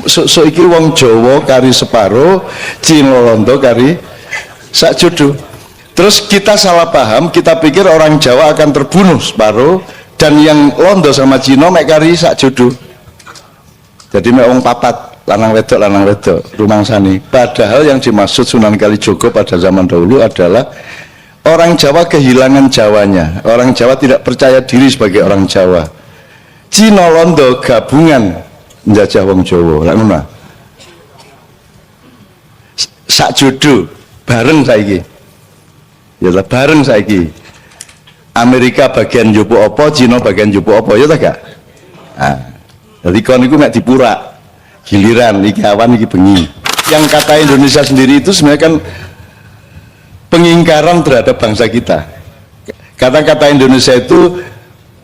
so iki wong Jawa kari separo, Cina Londo kari sak judu. Terus kita salah paham, kita pikir orang Jawa akan terbunuh separuh dan yang Londo sama Cina mek kari sak judu. Jadi mek wong papat, lanang wedok rumangsani. Padahal yang dimaksud Sunan Kalijogo pada zaman dahulu adalah orang Jawa kehilangan Jawanya. Orang Jawa tidak percaya diri sebagai orang Jawa. Cina Londo gabungan menjajah wong Jawa. Lah ngono. Sak judu bareng saiki. Ya lah bareng saiki. Amerika bagian njopo apa, Cina bagian njopo apa, ya ta gak? Nah, jadi kon iku mek dipurak. Giliran iki awan iki bengi. Yang kata Indonesia sendiri itu sebenarnya kan pengingkaran terhadap bangsa kita. Kata-kata Indonesia itu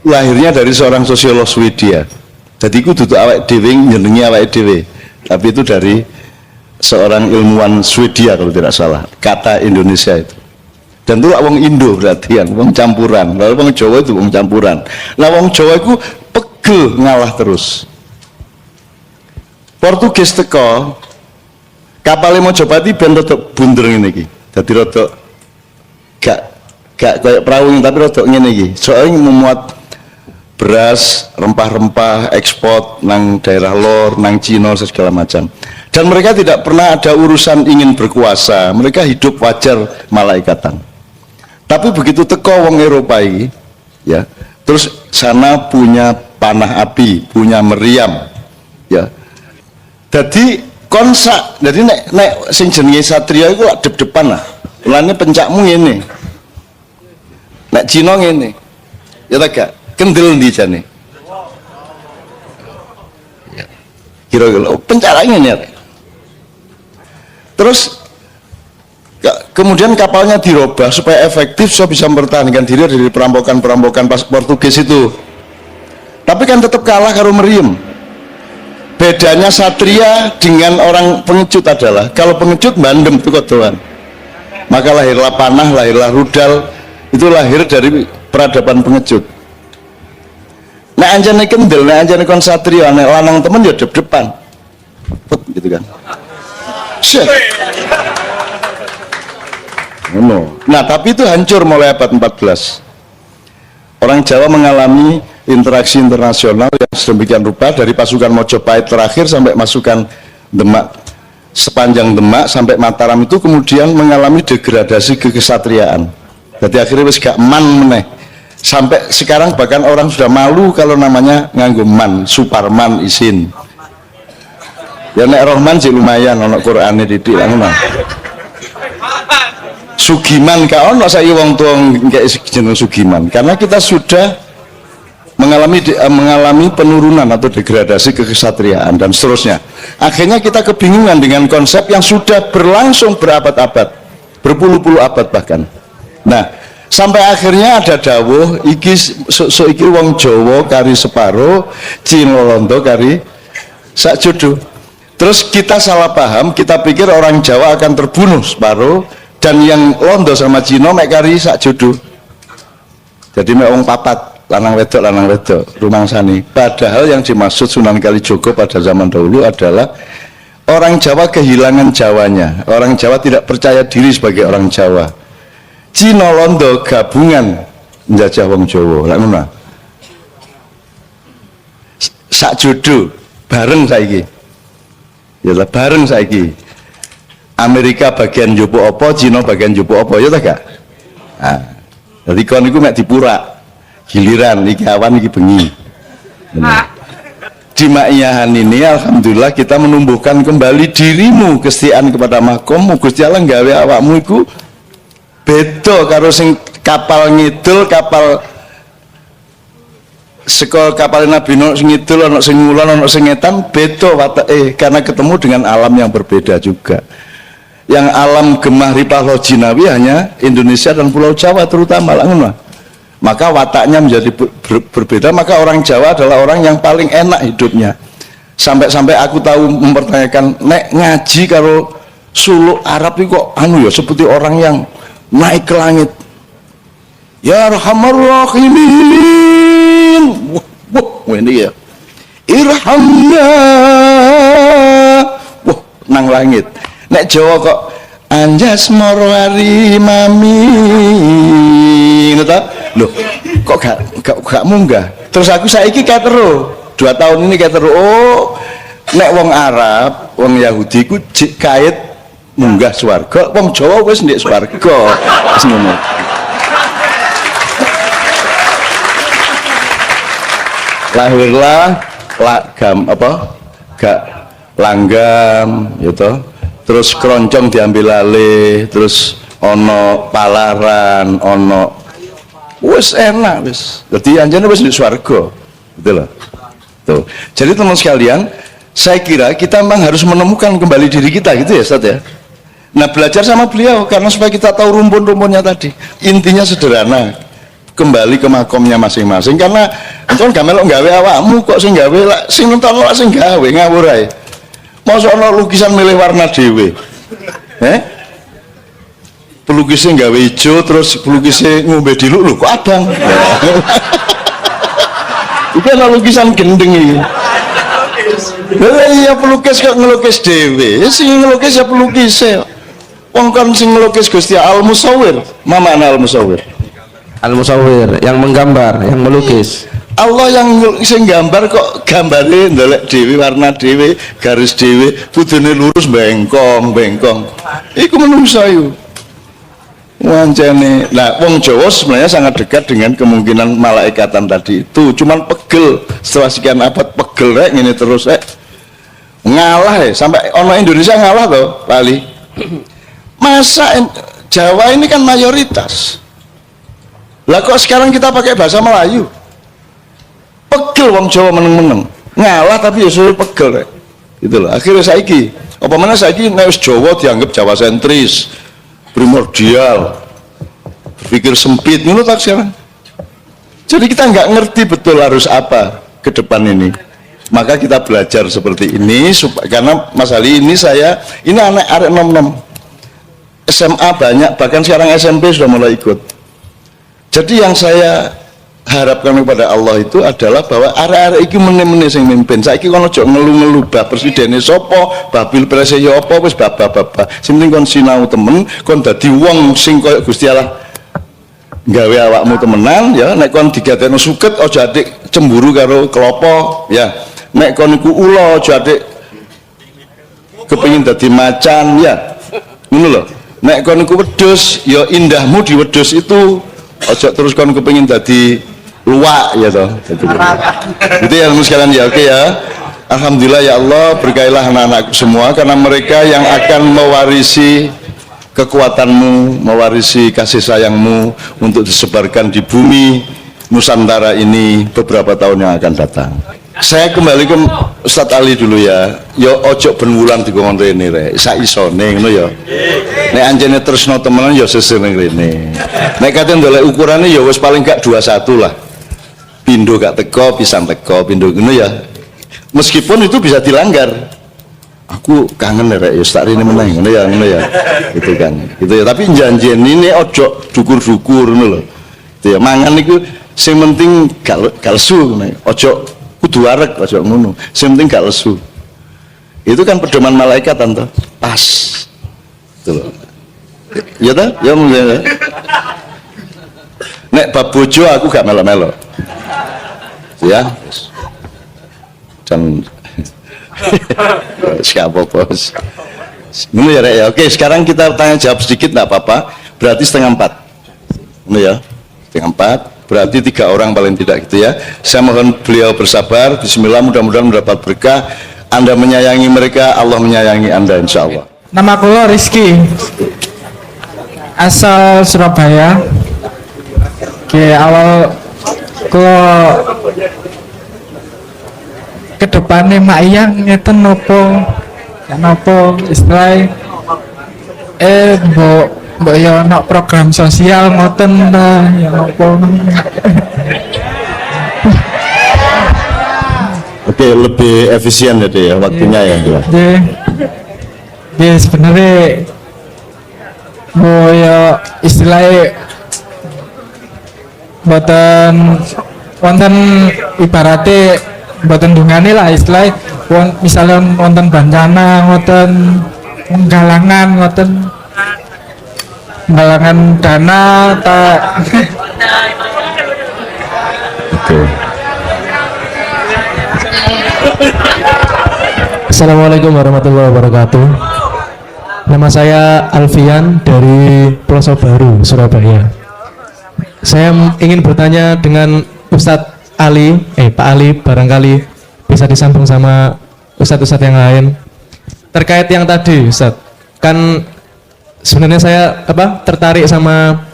lahirnya dari seorang sosiolog Swedia. Jadi itu duduk awake dhewe njenengi awake dhewe. Tapi itu dari seorang ilmuwan Swedia kalau tidak salah. Kata Indonesia itu. Dan itu wong Indo berarti kan, wong campuran. Lalu wong Jawa itu wong campuran. Nah wong Jawa itu pegel ngalah terus. Portugis teko kapal Mojopati ben rada bunder ngene iki. Dadi rada gak kayak perahu tapi rada ngene iki. Soalnya memuat beras, rempah-rempah, ekspor nang daerah lor, nang Cina segala macam. Dan mereka tidak pernah ada urusan ingin berkuasa. Mereka hidup wajar malaikatan. Tapi begitu teko wong Eropa ini, ya, terus sana punya panah api, punya meriam, ya. Jadi konsak, jadi nek sing jenenge satria itu dep-depan lah. Mulane pencakmu ngene. Nek Cina ngene. Ya ta gak? Kendel ndi jane? Ya. Kira-kira pencara ngene ya. Terus kemudian kapalnya dirubah supaya efektif so bisa mempertahankan diri dari perampokan-perampokan pas Portugis itu. Tapi kan tetap kalah karo meriam. Bedanya satria dengan orang pengecut adalah kalau pengecut bandem tuh kodoan. Maka lahirlah panah, lahirlah rudal, itu lahir dari peradaban pengecut. Nah anjane kendel, nah anjane kon satria, nek lanang temen ya depan. Gitu kan. Shit. No. Nah tapi itu hancur mulai abad 14. Orang Jawa mengalami interaksi internasional yang sedemikian rupa dari pasukan Mojopahit terakhir sampai masukan Demak, sepanjang Demak sampai Mataram itu kemudian mengalami degradasi kekesatriaan. Jadi akhirnya wis gak man meneh. Sampai sekarang bahkan orang sudah malu kalau namanya nganggo man, Suparman isin. Ya nek Rohman sih lumayan ana Qur'ane didik lah ngono. Sugiman ka ono saiki wong tuwa ngek jeneng Sugiman karena kita sudah mengalami penurunan atau degradasi kekesatriaan dan seterusnya. Akhirnya kita kebingungan dengan konsep yang sudah berlangsung berabad-abad, berpuluh-puluh abad bahkan. Nah, sampai akhirnya ada dawuh iki iki wong Jawa kari separo, Cina Londo kari sak judu. Terus kita salah paham, kita pikir orang Jawa akan terbunuh separuh dan yang Londo sama Cina mek kari sak judu. Jadi mek wong papat, lanang wedok rumangsani. Padahal yang dimaksud Sunan Kalijogo pada zaman dahulu adalah orang Jawa kehilangan Jawanya. Orang Jawa tidak percaya diri sebagai orang Jawa. Cina Londo gabungan menjajah wong Jawa. Lah ngono. Sak judu bareng saiki. Ya lah bareng saiki. Amerika bagian njopo apa, Cina bagian njopo apa, ya ta gak? Nah, jadi kon iku mek dipurak. Giliran iki awan iki bengi. Di Ma'iyahan ini alhamdulillah kita menumbuhkan kembali dirimu, kesetiaan kepada makommu. Gusti Allah gawe awakmu iku beda karo sing kapal ngidul, kapal saka kapal Nabi Nuh sing ngidul ana sing ngulon ana sing ngetan, beda watake karena ketemu dengan alam yang berbeda juga. Yang alam gemah ripah lojinawi hanya Indonesia dan Pulau Jawa terutama lah ngono. Maka wataknya menjadi berbeda, maka orang Jawa adalah orang yang paling enak hidupnya. Sampai-sampai aku tahu mempertanyakan, nek ngaji karo suluk Arab itu kok anu ya seperti orang yang naik ke langit. Ya Arhamar Rahimin. Wah ini ya. Irhamna nang langit. Nek Jawa kok anjas moro ari mami ngono ta. Loh, kok gak munggah. Terus aku saiki katero 2 tahun ini katero. Oh, nek wong Arab, wong Yahudi ku jik kait munggah swarga, wong Jawa wis ndek swarga. Wis ngono. Lahirlah gak langgam gitu, terus keroncong diambil alih, terus ono palaran, ono wis enak wis. Jadi anjane wis di swarga. Gitu loh. Tuh. Jadi teman sekalian, saya kira kita memang harus menemukan kembali diri kita gitu ya, Ustaz ya. Nah, belajar sama beliau karena supaya kita tahu rumpun-rumpunnya tadi. Intinya sederhana. Kembali ke makomnya masing-masing karena enton gak melok gawe awakmu kok sing gawe lak sing nonton lak sing gawe ngawur ae. Mosok ana lukisan milih warna dhewe. Pelukisnya gawe ijo terus pelukisnya ngombe diluk lho kok abang. Iki ana lukisan gendeng iki. Lah iya pelukis kok ngelukis dhewe. Sing ngelukis ya pelukise. Wong kan sing ngelukis Gusti Al-Musawwir. Mamana Al-Musawwir? Al-Musawwir, yang menggambar, yang melukis. Allah yang sing gambar kok gambare ndelek dhewe warna dhewe, garis dhewe, kudune lurus bengkong. Iku menungsa iku. Wancane. Nah, wong Jawa sebenarnya sangat dekat dengan kemungkinan malaikatan tadi itu. Cuman pegel setelah sekian abad pegel rek ngene terus ngalah sampai ono Indonesia ngalah loh, lali. Masa Jawa ini kan mayoritas. Lah kok sekarang kita pakai bahasa Melayu? Pegel wong Jawa meneng-meneng. Ngalah tapi ya suruh pegel rek. Gitu loh. Akhirnya saiki, apa mana saiki nek wis Jawa dianggap Jawa sentris, primordial, berpikir sempit ngono tak sekarang. Jadi kita nggak ngerti betul harus apa ke depan ini. Maka kita belajar seperti ini karena Mas Ali ini ini anak arek nom-nom. SMA banyak, bahkan sekarang SMP sudah mulai ikut. Jadi yang saya harapkan kepada Allah itu adalah bahwa arek-arek iki meneh-meneh sing mimpin. Saiki kono aja ngelu-ngelu bab presidene sapa, bab pilpres ya apa wis bab-bab. Sing penting kon sinau temen, kon dadi wong sing koyo Gusti Allah gawe awakmu temenan ya. Nek kon digadekno suket aja atik cemburu karo klopo ya. Nek kon iku ula aja atik kepengin dadi macan ya. Ngono lho. Nek kon iku wedhus ya indahmu di wedhus itu. Ojo terus kon kepengin dadi luwak ya toh. Itu ya sekalian ya, oke ya. Alhamdulillah ya Allah, berkailah anak-anakku semua karena mereka yang akan mewarisi kekuatanmu, mewarisi kasih sayangmu untuk disebarkan di bumi Nusantara ini beberapa tahun yang akan datang. Saya kembali ke Ustadz Ali dulu ya. Yo ojo ben wulan dikon rene rek. Sak isone ngono ya. Nek anjene tresno temenan ya sesir ning rene. Nek kate ndelok ukurane ya wis paling gak 21 lah. Pindho gak teko, pisan teko, pindho ngono ya. Meskipun itu bisa dilanggar. Aku kangen rek ya tak rene meneh ngono ya. Gitu kan. Gitu ya, tapi janjian ini ojo dukur-dukur ngono lho. Itu ya mangan niku sing penting gak lesu ngono. Ojo kudu arek aja ngono. Sing penting gak lesu. Itu kan pedoman malaikat tante. Pas. Gitu loh. Ya ta? Ya mulai. Nek bab bojo aku gak melo-melo. Ya. Dan siapa bos? Ngono ya rek ya. Oke, sekarang kita tanya jawab sedikit enggak apa-apa. Berarti 3:30. Ngono ya. 3:30. Berarti 3 orang paling tidak gitu ya. Saya mohon beliau bersabar. Bismillah, mudah-mudahan mendapat berkah. Anda menyayangi mereka, Allah menyayangi Anda insya Allah. Nama kula Rizky, asal Surabaya. Oke, awal kula kedepannya mak iyang ngeten nopo istilah mbok ya ono program sosial ngoten ya nopo. Oke, lebih efisien ya waktunya ya. Dia sebenarnya mau ya istilahnya wonten ibaratnya mboten dungane lah istilah misalnya wonten bencana ngoten nggalangan dana tak Oke. Assalamualaikum warahmatullahi wabarakatuh. Nama saya Alfian dari Pelosok Baru, Surabaya. Saya ingin bertanya dengan Ustadz Ali, Pak Ali, barangkali bisa disambung sama Ustadz-Ustadz yang lain terkait yang tadi, Ustadz. Kan sebenarnya saya tertarik sama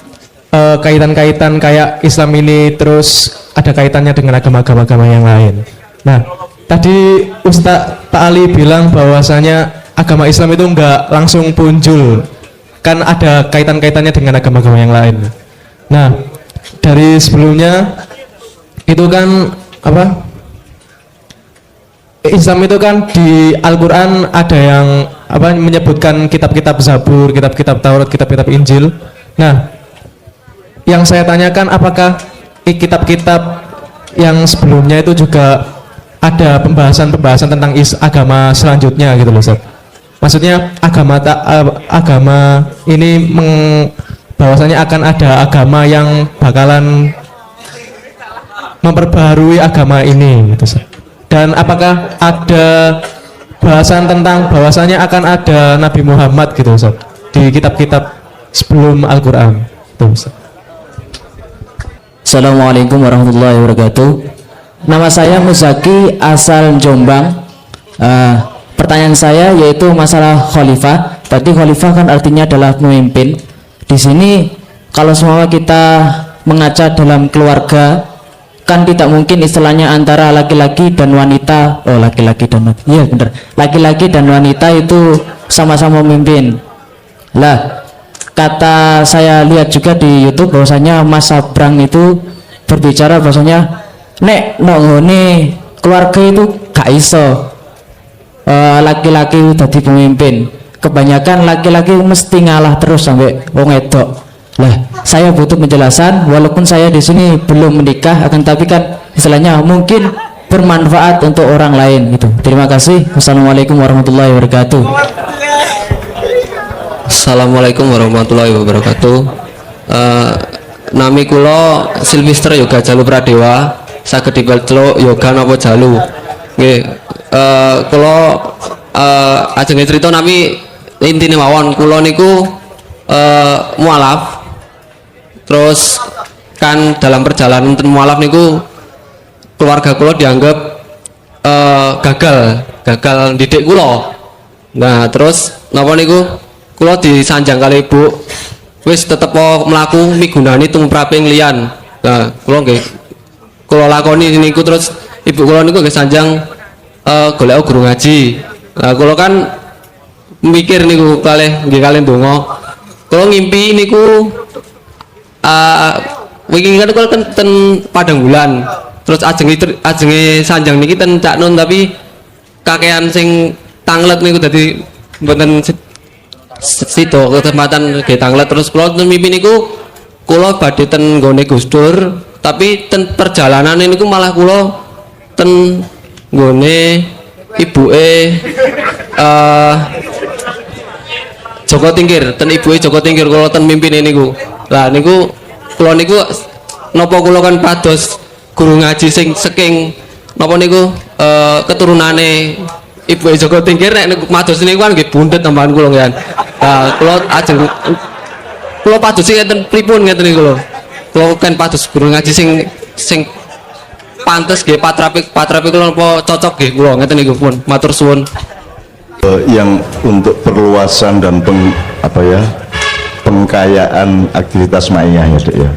kaitan-kaitan kayak Islam ini, terus ada kaitannya dengan agama-agama yang lain. Nah, tadi Ustadz Pak Ali bilang bahwasanya agama Islam itu enggak langsung punjul, kan ada kaitan-kaitannya dengan agama-agama yang lain. Nah, dari sebelumnya itu kan Islam itu kan di Al-Quran ada yang menyebutkan kitab-kitab Zabur, kitab-kitab Taurat, kitab-kitab Injil. Nah, yang saya tanyakan apakah kitab-kitab yang sebelumnya itu juga ada pembahasan-pembahasan tentang agama selanjutnya gitu loh, Ustaz. Maksudnya agama ini bahwasanya akan ada agama yang bakalan memperbaharui agama ini gitu, Ustaz. Dan apakah ada bahasan tentang bahwasanya akan ada Nabi Muhammad gitu, Ustaz, di kitab-kitab sebelum Al-Qur'an itu, Ustaz. Assalamualaikum warahmatullahi wabarakatuh. Nama saya Muzaki, asal Jombang. Pertanyaan saya yaitu masalah khalifah. Tadi khalifah kan artinya adalah pemimpin. Di sini kalau semua kita mengaca dalam keluarga, kan tidak mungkin istilahnya antara laki-laki dan wanita. Laki-laki dan wanita itu sama-sama memimpin. Lah, kata saya lihat juga di YouTube bahwasanya Mas Sabrang itu berbicara bahwasanya nek nongone keluarga itu gak iso laki-laki dadi pemimpin. Kebanyakan laki-laki mesti ngalah terus sampai wong wedok. Lah, saya butuh penjelasan walaupun saya di sini belum menikah, akan tapi kan istilahnya mungkin bermanfaat untuk orang lain gitu. Terima kasih. Wassalamualaikum warahmatullahi wabarakatuh. Assalamualaikum warahmatullahi wabarakatuh. Nami kula Silvester Yoga Jalu Pradewa, saged dipeluk Yoga napa Jalu. Nggih, kula ajeng crita nami intine mawon kula niku mualaf. Terus kan dalam perjalanan mualaf niku keluarga kula dianggap gagal didik kula. Nah, terus napa niku kula disanjang kali ibu, wis tetep mlaku migunani tumraping liyan. Nah, kula nggih kula lakoni niku, terus ibu kula niku nggih sanjang golek guru ngaji. Nah, kula kan mikir niku kalih ndonga. Kula ngimpi niku wingi kan kula ten Padang Bulan. Terus ajenge sanjang niki ten Cak Nun, tapi kakean sing tanglet niku dadi mboten situ kesempatan nggih tanglet. Terus kula mimpi niku kula badhe ten nggone Gus Dur, tapi ten perjalanan niku malah kula ten nggone ibuke Joko Tingkir, ten ibuke Joko Tingkir kula ten mimpine niku. Lah niku kula niku napa kula kan pados guru ngaji sing saking napa niku keturunane ibu Joko Tingkir, nek mados niku kan nggih bundet tambahan kula nggih. Nah, kula ajeng kula pados sing ngeten pripun ngeten niku lho. Kula kan pados guru ngaji sing pantes nggih patrape kula napa cocok nggih kula ngeten niku pun. Matur suwun. Yang untuk perluasan dan pengkayaan aktivitas Ma'iyah ya, Dek ya.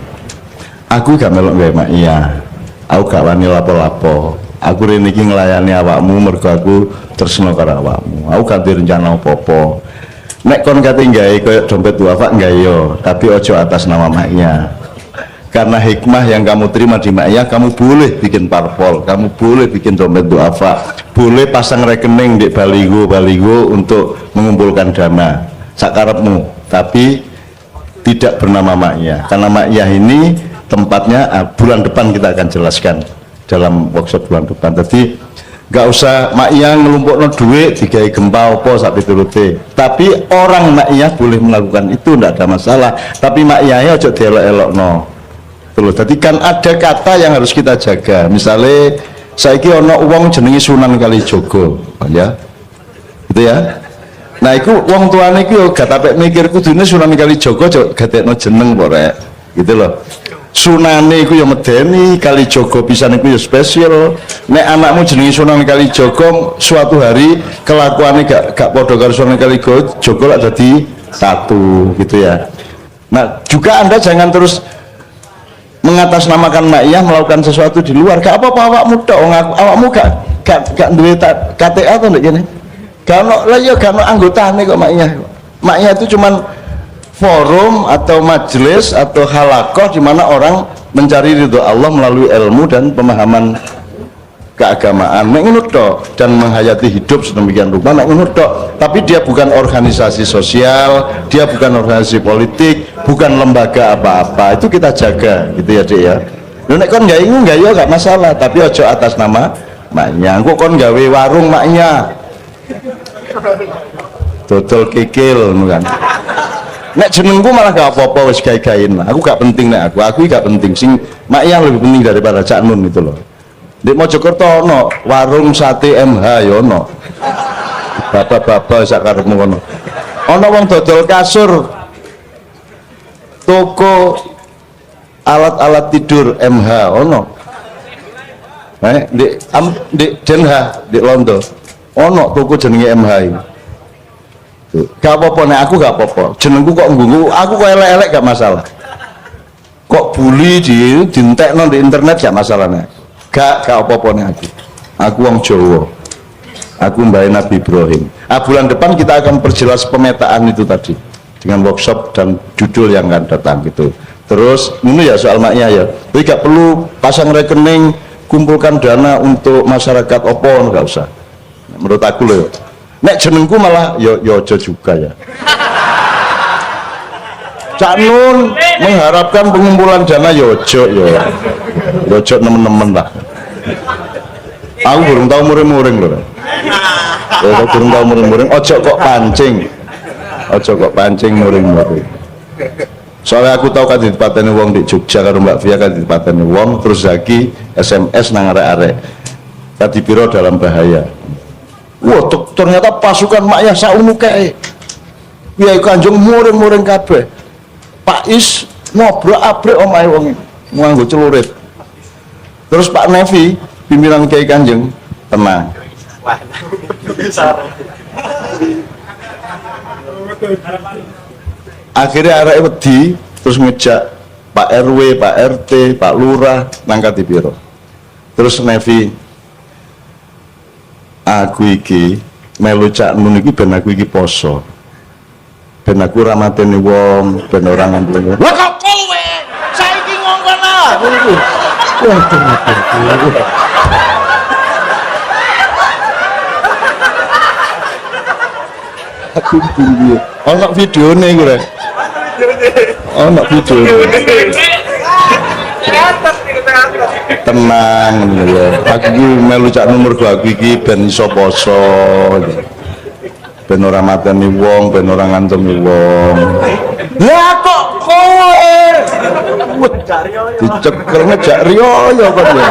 Aku gak melok gawe Ma'iyah. Aku gak wani lapo-lapo. Aku rene iki nglayani awakmu mergo aku tresna karo awakmu. Aku gak direncana apa-apa. Nek kon kate gawe koyo dompet duafa gawe yo, tapi ojo atas nama Ma'iyah. Karena hikmah yang kamu terima di Ma'iyah, kamu boleh bikin parpol, kamu boleh bikin dompet duafa, boleh pasang rekening di baligo untuk mengumpulkan dana sakarepmu, tapi tidak bernama Ma'iyah. Karena Ma'iyah ini tempatnya bulan depan kita akan jelaskan dalam workshop bulan depan. Jadi nggak usah mak iya ngelumpukno duit digawe gempa apa sak piturute. Tapi orang mak iya boleh melakukan itu, ndak ada masalah. Tapi mak iya aja dielok-elokno. Terus jadi kan ada kata yang harus kita jaga. Misalnya saiki ono wong jenenge Sunan Kalijaga, ya. Gitu ya. Nah, iku wong tuane iku yo gak tapek mikir kudune Sunan Kalijaga aja gatekno jeneng kok rek. Gitu loh. Sunane iku yo medeni, Kalijaga pisan iku yo spesial. Nek anakmu jenenge Sunan Kalijaga suatu hari kelakuannya gak padha karo Sunan Kalijaga lak dadi satu gitu ya. Nah, juga Anda jangan terus mengatasnamakan mak iya melakukan sesuatu di luar. Gak apa-apa awakmu tok, awakmu gak duwe KTA to ndek kene. Gak ono lah ya gak ono anggotane kok mak iya. Mak iya itu cuman forum atau majelis atau halakoh di mana orang mencari ridho Allah melalui ilmu dan pemahaman keagamaan. Nek ngono tok, dan menghayati hidup sedemikian rupa nek ngono tok. Tapi dia bukan organisasi sosial, dia bukan organisasi politik, bukan lembaga apa-apa. Itu kita jaga gitu ya, Dek ya. Lho nek kon gak ingu gak yo gak masalah, tapi ojo atas nama maknya. Engko kon gawe warung maknya. Dodol kikil ngono kan. Nek jenengku malah gak apa-apa wis gawe-gawein lah. Aku gak penting nek aku gak penting. Sing maknya lebih penting daripada Cak Nun gitu loh. Di Mojokerto ono warung sate MH ya ono. Bapak-bapak sak karepmu kono. Ono wong dodol kasur. Toko alat-alat tidur MH ono. Di Den Haag di Londo. Ono toko jenenge MH iki. Gak apa-apa nek aku gak apa-apa. Jenengku kok nggugu, aku kok elek-elek gak masalah. Kok bully dientekno di internet gak masalah nek. Gak apa-apa nih aku wong Jawa, aku mbak Nabi Ibrahim. Bulan depan kita akan perjelas pemetaan itu tadi dengan workshop dan judul yang akan datang gitu. Terus ini ya soal maknya ya, jadi gak perlu pasang rekening kumpulkan dana untuk masyarakat opon, gak usah menurut aku loh. Nek jenengku malah yo aja juga ya. Cak Nun mengharapkan pengumpulan dana yojo yojo nemen-nemen lah. Aku belum tahu muring-muring loh. Aku belum tahu muring-muring. Ojo kok pancing muring-muring. Soalnya aku tahu kan ditipateni wong di Jogja karo Mbak Via kan ditipateni wong terus lagi SMS nang arek-arek. Kadipiro dalam bahaya. Wah, ternyata pasukan maknya saunu kae. Ya Kanjeng muring-muring kabeh. Pak Is ngobrak-abrik omahe wong nganggo celurit. Terus Pak Nevi, pimpinan Kiai Kanjeng, tenang. Akhirnya arek wedi terus ngejak Pak RW, Pak RT, Pak Lurah nangkat di biro. Terus Nevi, aku iki melu Cak Nun iki ben aku iki poso. Ben aku ramateni wong, ben ora ngampuni. Lah kok kowe saiki ngongkon aku iki. Aku tinggi. Ono videone iku rek. Ono videone. Tenang ya. Aku iki melu Cak Nun mergo aku iki ben iso poso. Ben ora mateni wong, ben ora ngantemi wong. Lah kok kowe dicekel ngejak riyo kok ya.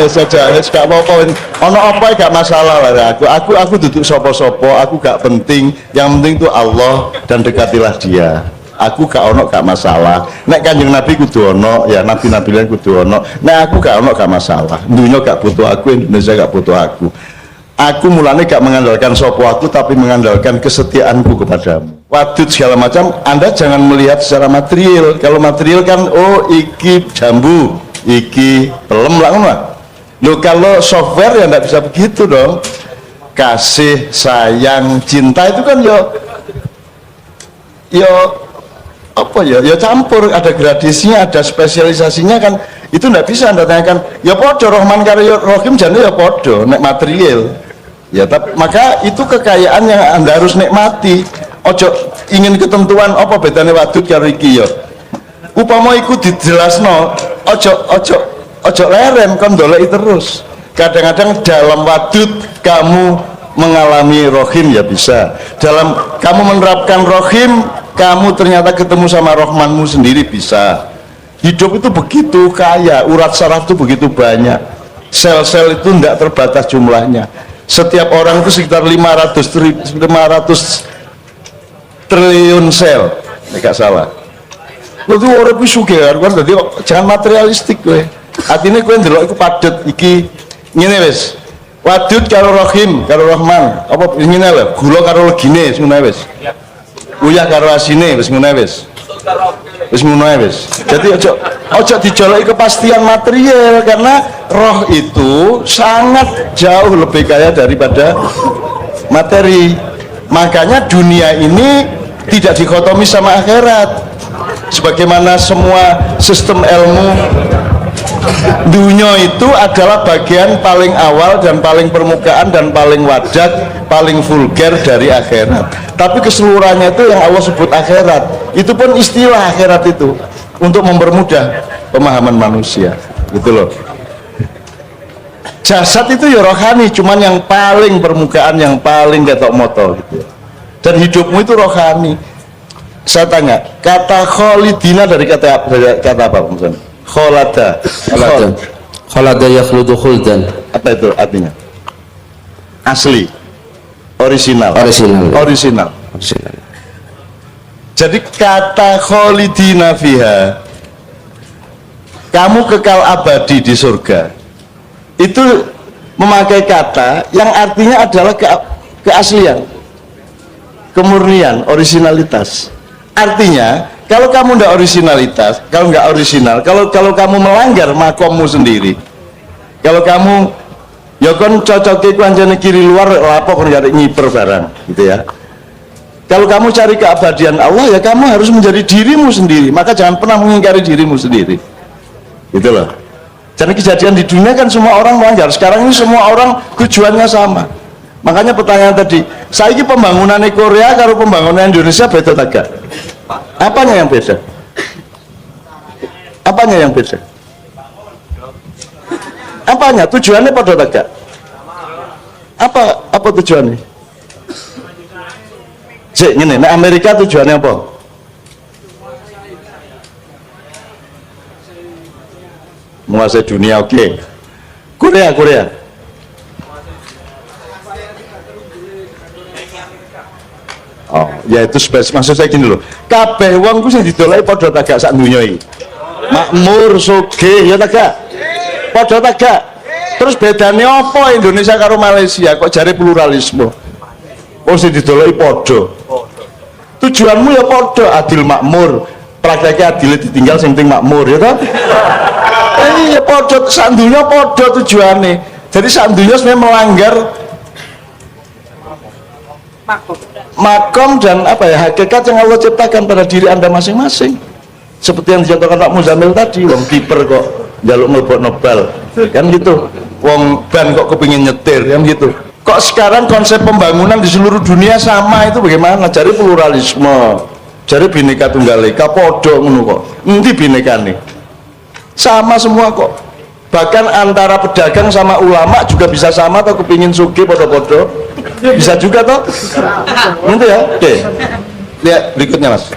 Saja gak apa-apa. Ono apa gak masalah lah aku duduk sopo-sopo, aku gak penting. Yang penting itu Allah dan dekatilah dia. Aku gak ono gak masalah. Nek Kanjeng Nabi kudu ono, ya nabi-nabi lain kudu ono. Nek aku gak ono gak masalah. Dunia gak butuh aku, Indonesia gak butuh aku. Aku mulanya gak mengandalkan sopo aku, tapi mengandalkan kesetiaanku kepadamu. Wadud segala macam, Anda jangan melihat secara material. Kalau material kan, oh iki jambu, iki pelem lah. Loh kalau software ya nggak bisa begitu dong. Kasih, sayang, cinta itu kan yo apa ya campur, ada gradasinya, ada spesialisasinya kan. Itu nggak bisa Anda tanyakan ya podo Rahman karo Rohim jane ya podo nek material ya, tapi maka itu kekayaan yang Anda harus nikmati. Ojo ingin ketentuan apa bedanya wadud karo iki ya. upama iku dijelasno ojo leren kon doleki terus. Kadang-kadang dalam wadud kamu mengalami rohim ya bisa, dalam kamu menerapkan rohim kamu ternyata ketemu sama Rahmanmu sendiri bisa. Hidup itu begitu kaya, urat saraf itu begitu banyak, sel-sel itu tidak terbatas jumlahnya. Setiap orang itu sekitar 500 triliun sel, enggak salah. Lu tuh orang sugih kan, jadi jangan materialistik gue. Artinya gue ndelok iku padet iki ngene wis. Wadud karo Rahim, karo Rahman. Apa ngene lho, gula karo legine wis ngono wis. Uyah karo asine wis ngono wis. Wis ngono wis. Jadi ojo dijoloki kepastian material karena roh itu sangat jauh lebih kaya daripada materi. Makanya dunia ini tidak dikotomi sama akhirat. Sebagaimana semua sistem ilmu dunia itu adalah bagian paling awal dan paling permukaan dan paling wadat, paling vulgar dari akhirat. Tapi keseluruhannya itu yang Allah sebut akhirat. Itu pun istilah akhirat itu untuk mempermudah pemahaman manusia. Gitu loh. Jasad itu ya rohani, cuman yang paling permukaan, yang paling ketok moto gitu. Dan hidupmu itu rohani. Saya tanya, kata kholidina dari kata apa misalnya? Kholada yakhludu khuldan. Apa itu artinya? Asli, original. Jadi kata kholidina fiha, kamu kekal abadi di surga, itu memakai kata yang artinya adalah keaslian, kemurnian, originalitas. Artinya kalau kamu tidak originalitas, kalau nggak original, kalau kamu melanggar makommu sendiri, kalau kamu ya kon cocoki anjane kiri luar lapo kon nyari nyiper barang gitu ya. Kalau kamu cari keabadian Allah ya kamu harus menjadi dirimu sendiri, maka jangan pernah mengingkari dirimu sendiri gitu loh. Jadi kejadian di dunia kan semua orang melanggar, sekarang ini semua orang tujuannya sama. Makanya pertanyaan tadi, saiki pembangunan Korea karo pembangunan Indonesia beda tak gak? Apanya yang beda? Apanya yang beda? Apanya? Tujuannya pada tak gak? Apa tujuannya? Cek gini, nah Amerika tujuannya apa? Menguasai dunia, oke. Korea. Oh, ya itu maksud saya gini loh. Kabeh wong ku sing didolaki padha tak gak sak donya iki. Makmur, sugih, ya tak gak? Padha tak gak? Terus bedane apa Indonesia karo Malaysia kok jare pluralisme? Oh sing didolaki padha. Tujuanmu ya padha, adil makmur. Prakteknya adil ditinggal sing penting makmur, ya toh? Iya padha, sak donya padha tujuane. Jadi sak donya sebenarnya melanggar makom dan apa ya hakikat yang Allah ciptakan pada diri Anda masing-masing. Seperti yang dicontohkan Pak Muzamil tadi, wong kiper kok njaluk mlebokno bal, kan gitu. Wong ban kok kepingin nyetir, kan gitu. Kok sekarang konsep pembangunan di seluruh dunia sama itu bagaimana? Cari pluralisme, cari Bhinneka Tunggal Ika, podo ngono kok. Endi binekane? Sama semua kok. Bahkan antara pedagang sama ulama juga bisa sama atau kepingin sugih podo-podo. Bisa juga toh? Nanti ya. Oke. Lihat berikutnya Mas.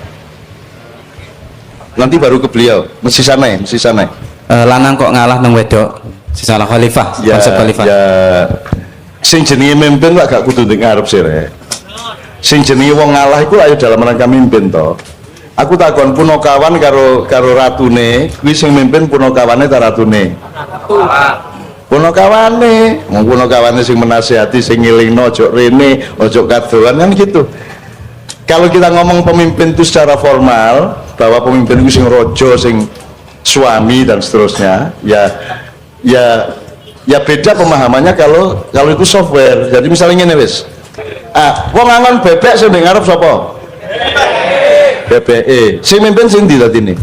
Nanti baru ke beliau. Mesti sana. Lanang kok ngalah nang wedok. Salah khalifah, ya, konsep khalifah. Ya. Sing jenenge mimpin lah gak kudu ning ngarep sih rek. Sing jenenge wong ngalah iku ayo dalam rangka mimpin toh. Aku takon punokawan karo ratune, kuwi sing mimpin punokawane ta ratune? Punokawane, wong punokawane sing menasihati, sing ngelingno ojo rene, ojo kadoan kan gitu. Kalau kita ngomong pemimpin itu secara formal, bahwa pemimpin itu sing rojo, sing suami dan seterusnya, ya beda pemahamannya kalau itu software. Jadi misalnya ngene wis. Wong ngangon bebek sing ngarep sapa? BPE. Sing mimpin sing ndi tadine?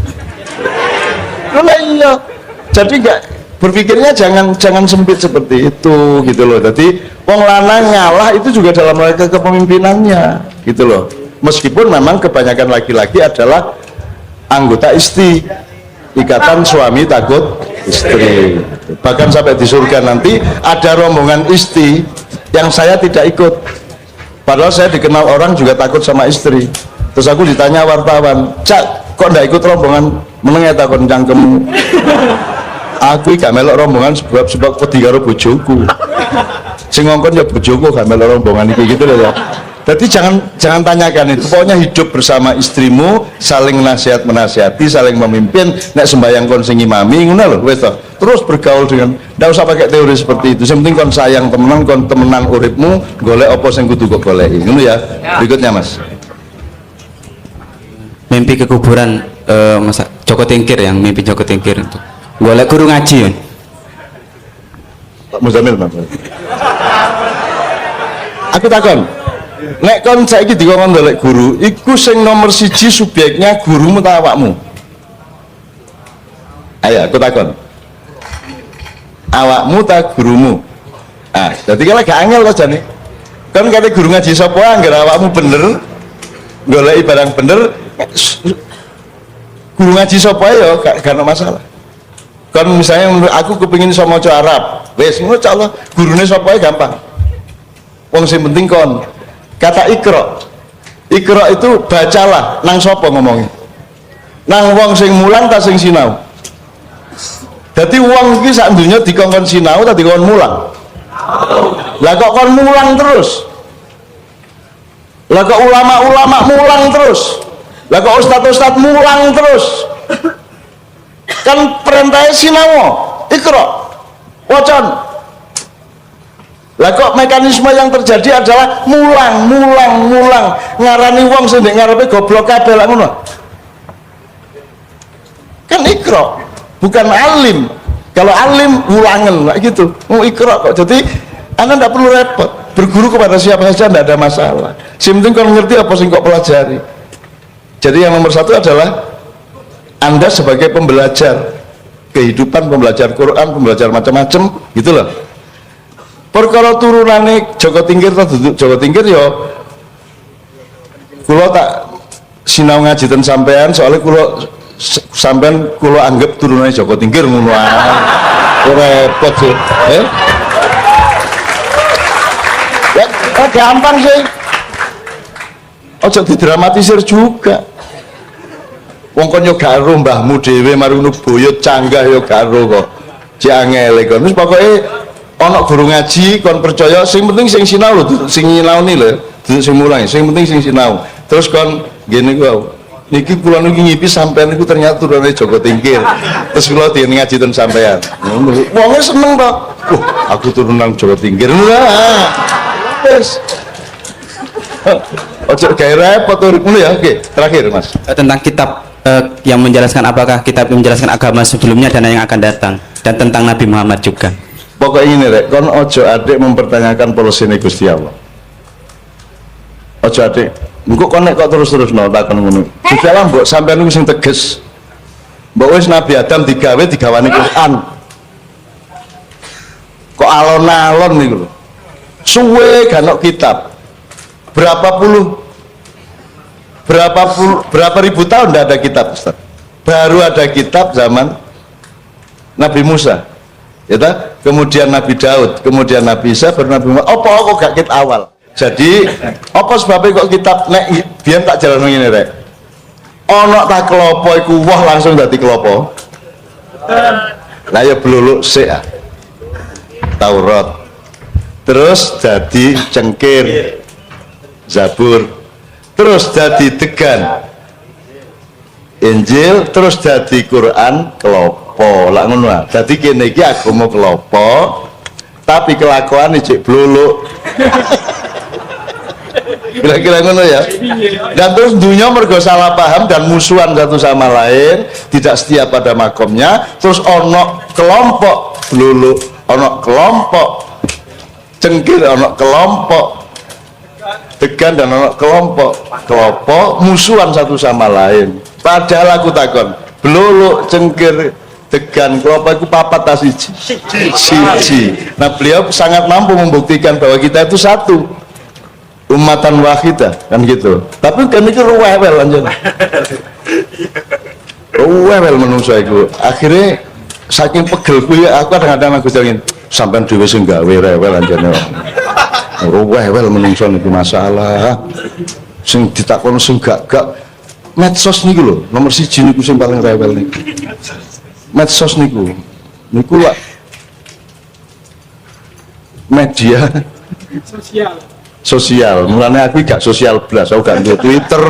Lah iya. Jadi enggak berpikirnya jangan sempit seperti itu gitu loh. Jadi wong lanang ngalah itu juga dalam kepemimpinannya gitu loh. Meskipun memang kebanyakan laki-laki adalah anggota istri, ikatan suami takut istri. Bahkan sampai di surga nanti ada rombongan istri yang saya tidak ikut, padahal saya dikenal orang juga takut sama istri. Terus aku ditanya wartawan, Cak, kok ndak ikut rombongan menengah takut cangkemmu? Aku gak melok rombongan sebab wedi karo bojoku. Sing ngongkon ya bojoku gak melok rombongan iki gitu loh ya. Jadi jangan tanyakan itu. Pokoknya hidup bersama istrimu, saling nasihat menasihati, saling memimpin. Nek sembahyang kon sing imami ngono lho wis toh. Terus bergaul dengan, ndak usah pakai teori seperti itu. Yang penting kon sayang temenan, kon temenan uripmu, golek apa sing kudu kok goleki. Ngono ya. Berikutnya Mas. Mimpi ke kuburan Mas Joko Tingkir, yang mimpi Joko Tingkir itu golek guru ngaji ya. Pak Muzamil Mas. Aku takon, nek kon saiki dikon golek guru, iku sing nomor siji subjeknya gurumu ta awakmu? Ayo aku takon. Awakmu ta gurumu? Ah, dadi kalau gak angel to jane. Kan kate guru ngaji sapa anggere awakmu bener, goleki barang bener, guru ngaji sapa ya gak ono masalah. Kan misalnya aku kepingin iso maca Arab, wis ngono cak Allah, gurune sapa gampang. Wong sing penting kon kata ikra. Ikra itu bacalah, nang sapa ngomongnya? Nang wong sing mulang ta sing sinau? Dadi wong iki sak donya dikongkon sinau ta dikongkon mulang? Lah kok kon mulang terus? Lah kok ulama-ulama mulang terus? Lah kok ustaz-ustaz mulang terus? Kan perintahnya sinau, ikra, wacan. Lah kok mekanisme yang terjadi adalah mulang, ngarani wong sing ndek ngarepe goblok kabeh lak ngono. Kan ikra, bukan alim. Kalau alim ulangan kayak gitu. Mau ikra kok. Jadi Anda tidak perlu repot. Berguru kepada siapa saja tidak ada masalah. Yang penting kau ngerti apa sing kok pelajari. Jadi yang nomor satu adalah Anda sebagai pembelajar kehidupan, pembelajar Quran, pembelajar macam-macam, gitu loh. Perkara turunane Joko Tingkir atau duduk Joko Tingkir yo, kulo tak sinau ngaji ten sampean, soalnya kulo sampean kulo anggap turunane Joko Tingkir ngono ae. Repot sih. Ya, gampang sih. Ojo didramatisir juga. Wong kon yo gak ero mbahmu dhewe mari ngono boyot canggah yo gak ero kok. Jangel kon. Wis pokoke ana guru ngaji kon percaya sing penting sing sinau lho, sing nyinaoni lho, duduk sing mulang. Sing penting sing sinau. Terus kon ngene ku niki kula niki ngipi sampean niku ternyata turune Joko Tingkir. Terus kula dien ngaji ten sampean. Ngono. Wonge seneng to. Aku turunan Joko Tingkir. Wes. Ojo gawe repot uripmu ya. Oke, terakhir Mas. Tentang kitab yang menjelaskan apakah kitab yang menjelaskan agama sebelumnya dan yang akan datang, dan tentang Nabi Muhammad juga. Pokoknya ini rek, kon ojo adik mempertanyakan polisine Gusti Allah. Ojo adik, engko kon nek kok terus-terus no takon ngono. Gusti Allah mbok sampean niku sing tegas. Mbok wis Nabi Adam digawani Quran. Kok alon-alon niku lho. Suwe gak ono kitab. Berapa ribu tahun tidak ada kitab, Ustaz. Baru ada kitab zaman Nabi Musa, ya ta? Kemudian Nabi Daud, kemudian Nabi Isa, baru Nabi Muhammad. Apa kok gak kitab awal? Jadi apa sebabnya kok kitab nek biyen tak jalan ngene rek. Ana ta klopo iku wah langsung dadi klopo. Lah ya bluluk sik ah. Taurat. Terus dadi cengkir. Zabur, terus jadi degan Injil, terus jadi Quran kelopo lah ngono. Jadi kene iki agama kelopo tapi kelakuan cek bluluk. Kira-kira ngono ya. Dan terus dunia mergo salah paham dan musuhan satu sama lain, tidak setia pada makomnya. Terus ono kelompok bluluk, ono kelompok cengkir, ono kelompok degan, dan ono kelompok musuhan satu sama lain. Padahal aku takon bluluk cengkir degan kelompok itu papat tas siji. Nah beliau sangat mampu membuktikan bahwa kita itu satu umatan wahidah kan gitu. Tapi kan itu rewel lanjut Rewel menungso iku. Akhirnya saking pegelku ya aku kadang-kadang aku jangin sampean dhewe sing gawe rewel anjene. Rewel menungso niku masalah. Sing ditakon sing gak medsos niku lho, nomor 1 niku sing paling rewel niku. Medsos niku. Niku lah media sosial. Mulane aku gak sosial blas, aku gak duwe Twitter,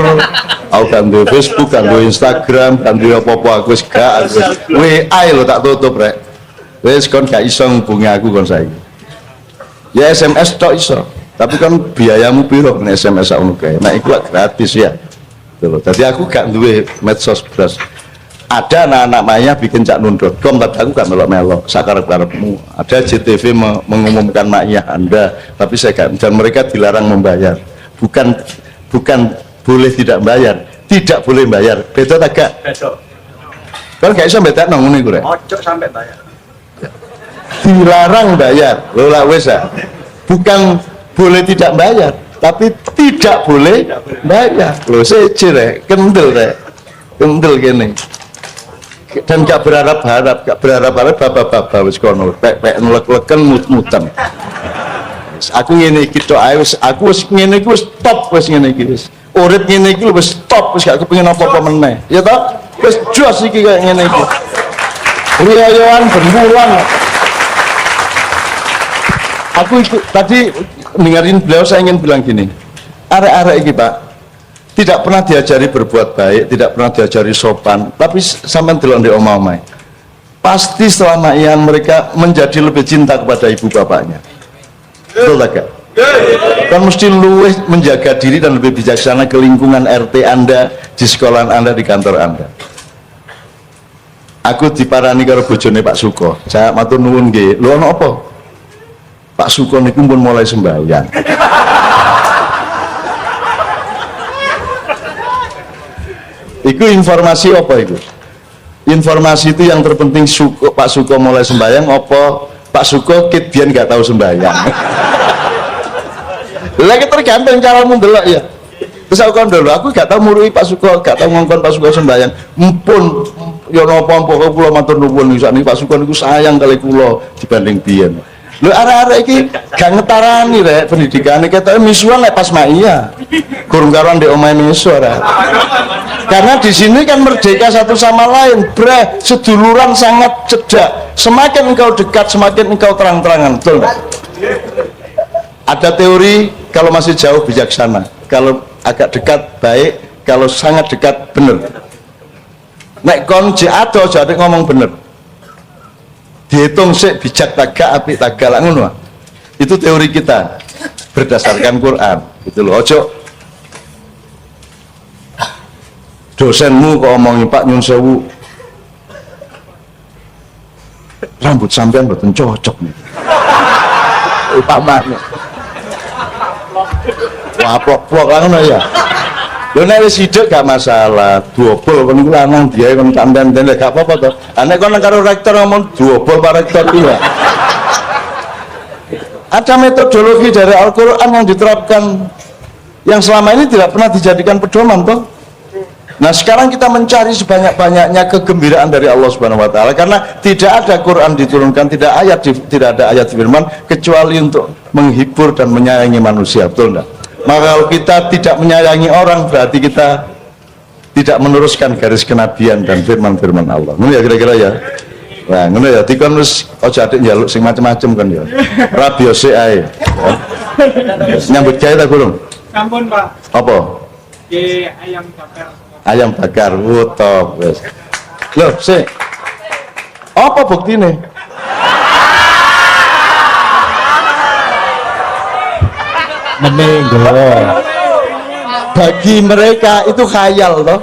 aku gak duwe Facebook, gak duwe Instagram, gak duwe apa-apa, aku wis gak. WA lho tak tutup rek. Wis kon gak iso ngubungi aku kon saiki. Ya SMS tok iso. Tapi kan biayamu piro nek SMS ngono kae. Nek iku gratis ya. Tuh, jadi aku gak duwe medsos blas. Ada anak-anak maya bikin caknun.com, tapi aku gak melok-melok sakarep-karepmu. Ada JTV mengumumkan makiyah Anda, tapi saya gak, dan mereka dilarang membayar. Bukan boleh tidak bayar, tidak boleh bayar. Beda tak gak? Beda. Kan gak bisa beda nang ngene iku rek. Ojo sampai bayar. Dilarang bayar. Lho lah wis ah. Bukan boleh tidak bayar, tapi tidak boleh bayar. Lho seje rek, kendel rek. Kendel kene. Dan gak berharap-harap bapak-bapak wis kono pek nulek-leken mut-mutan. Aku ngene iki tok ae wis, aku wis ngene iki wis top wis ngene iki wis. Urip ngene iki wis top wis gak kepengin apa-apa meneh. Ya toh? Wis jos iki kayak ngene iki. Riyoan berbulan. Aku ikut tadi dengerin beliau, saya ingin bilang gini. Arek-arek iki, Pak, tidak pernah diajari berbuat baik, tidak pernah diajari sopan, tapi sampai delok ndek omah-omah. Pasti setelah makian mereka menjadi lebih cinta kepada ibu bapaknya. Betul tak gak? Kan mesti luwih menjaga diri dan lebih bijaksana ke lingkungan RT Anda, di sekolah Anda, di kantor Anda. Aku diparani karo bojone Pak Suko. Saya matur nuwun nggih. Lho ana apa? Pak Suko niku pun mulai sembahyang. Iku informasi apa itu? Informasi itu yang terpenting Pak Suko mulai sembahyang apa Pak Suko kit biyen gak tahu sembahyang. Lagi tergantung cara mendelok ya. Terus aku dulu, aku gak tahu murui Pak Suko, gak tahu ngongkon Pak Suko sembahyang. Mumpun ya napa-napa kula matur nuwun sakniki Pak Suko niku sayang kali kula dibanding biyen. Lho arek-arek iki gak ngetarani rek pendidikane ketoke misuan lek pas maia. Gurung karuan ndek omahe misu ora. Karena di sini kan merdeka satu sama lain, bre, seduluran sangat cedak. Semakin engkau dekat, semakin engkau terang-terangan, betul nggak? Ada teori kalau masih jauh bijaksana, kalau agak dekat baik, kalau sangat dekat bener. Nek kon jatuh jadi ngomong bener. Dihitung sik bijak tagak apik tagak lah ngono. Itu teori kita berdasarkan Quran. Gitu loh. Ojo dosenmu kok omongin Pak nyun sewu rambut sampean mboten cocok nih. Upamane. Wah, plok-plok lah ngono ya. Lho nek wis hidup gak masalah, duobol kon iku lanang dia kon sampean den gak apa-apa to. Nek kon karo rektor ngomong duobol Pak rektor iki ya. Ada metodologi dari Al-Qur'an yang diterapkan yang selama ini tidak pernah dijadikan pedoman toh. Nah sekarang kita mencari sebanyak-banyaknya kegembiraan dari Allah Subhanahu Wa Taala karena tidak ada Quran diturunkan, tidak ada ayat firman kecuali untuk menghibur dan menyayangi manusia, betul enggak? Maka kalau kita tidak menyayangi orang berarti kita tidak meneruskan garis kenabian dan firman-firman Allah. Ngono ya kira-kira ya. Nah, ngono ya dikon wis aja atik njaluk sing macem-macem kan ya. Rabio sik ae. Nyambut gawe ta gurung? Sampun, Pak. Apa? Ayam bakar. Ayam bakar, top wes. Loh, sih. Apa buktine? Menenggo. Bagi mereka itu khayal toh.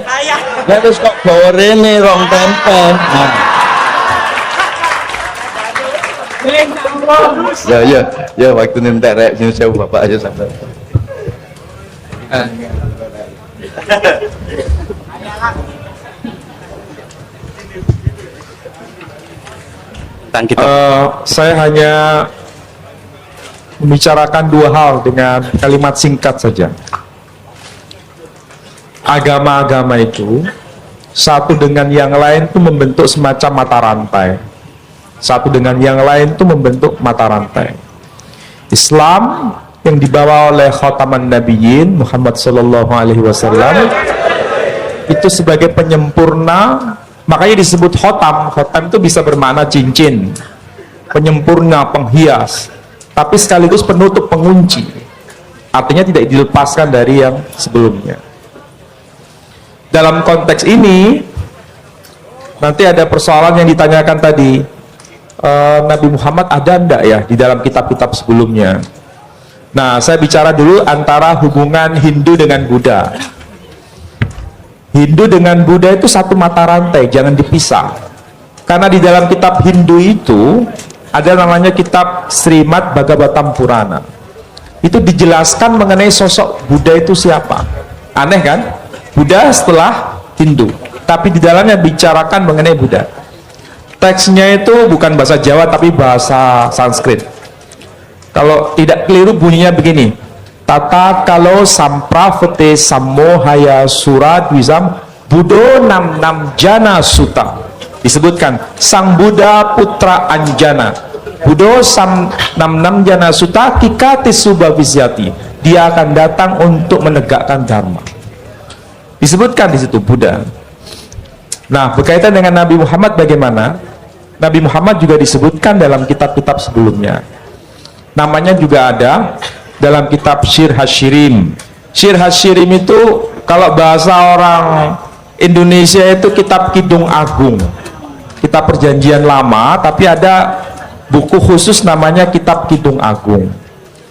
Nek wis kok bawa rene rong tempe. Nah. Ya waktu nentek rek nyun sewu bapak aja sampai. Saya hanya membicarakan dua hal dengan kalimat singkat saja. Agama-agama itu satu dengan yang lain itu membentuk semacam mata rantai. Satu dengan yang lain itu membentuk mata rantai. Islam yang dibawa oleh khataman nabiyyin Muhammad sallallahu alaihi wasallam itu sebagai penyempurna, makanya disebut khotam. Khotam itu bisa bermakna cincin, penyempurna, penghias, tapi sekaligus penutup, pengunci. Artinya tidak dilepaskan dari yang sebelumnya. Dalam konteks ini nanti ada persoalan yang ditanyakan tadi, Nabi Muhammad ada enggak ya di dalam kitab-kitab sebelumnya. Nah, saya bicara dulu antara hubungan Hindu dengan Buddha. Hindu dengan Buddha itu satu mata rantai, jangan dipisah. Karena di dalam kitab Hindu itu ada namanya kitab Srimad Bhagavatam Purana. Itu dijelaskan mengenai sosok Buddha itu siapa. Aneh kan? Buddha setelah Hindu, tapi di dalamnya bicarakan mengenai Buddha. Teksnya itu bukan bahasa Jawa tapi bahasa Sanskrit. Kalau tidak keliru bunyinya begini: Tata kalau sampravete samohaya suradwisam Buddho nam nam jana suta. Disebutkan Sang Buddha putra Anjana, Buddho sam nam nam jana suta kikati subhavisyati. Dia akan datang untuk menegakkan dharma. Disebutkan di situ Buddha. Nah, berkaitan dengan Nabi Muhammad bagaimana? Nabi Muhammad juga disebutkan dalam kitab-kitab sebelumnya. Namanya juga ada dalam kitab Syir Hasyirim. Syir Hasyirim itu kalau bahasa orang Indonesia itu kitab Kidung Agung, kitab perjanjian lama, tapi ada buku khusus namanya kitab Kidung Agung.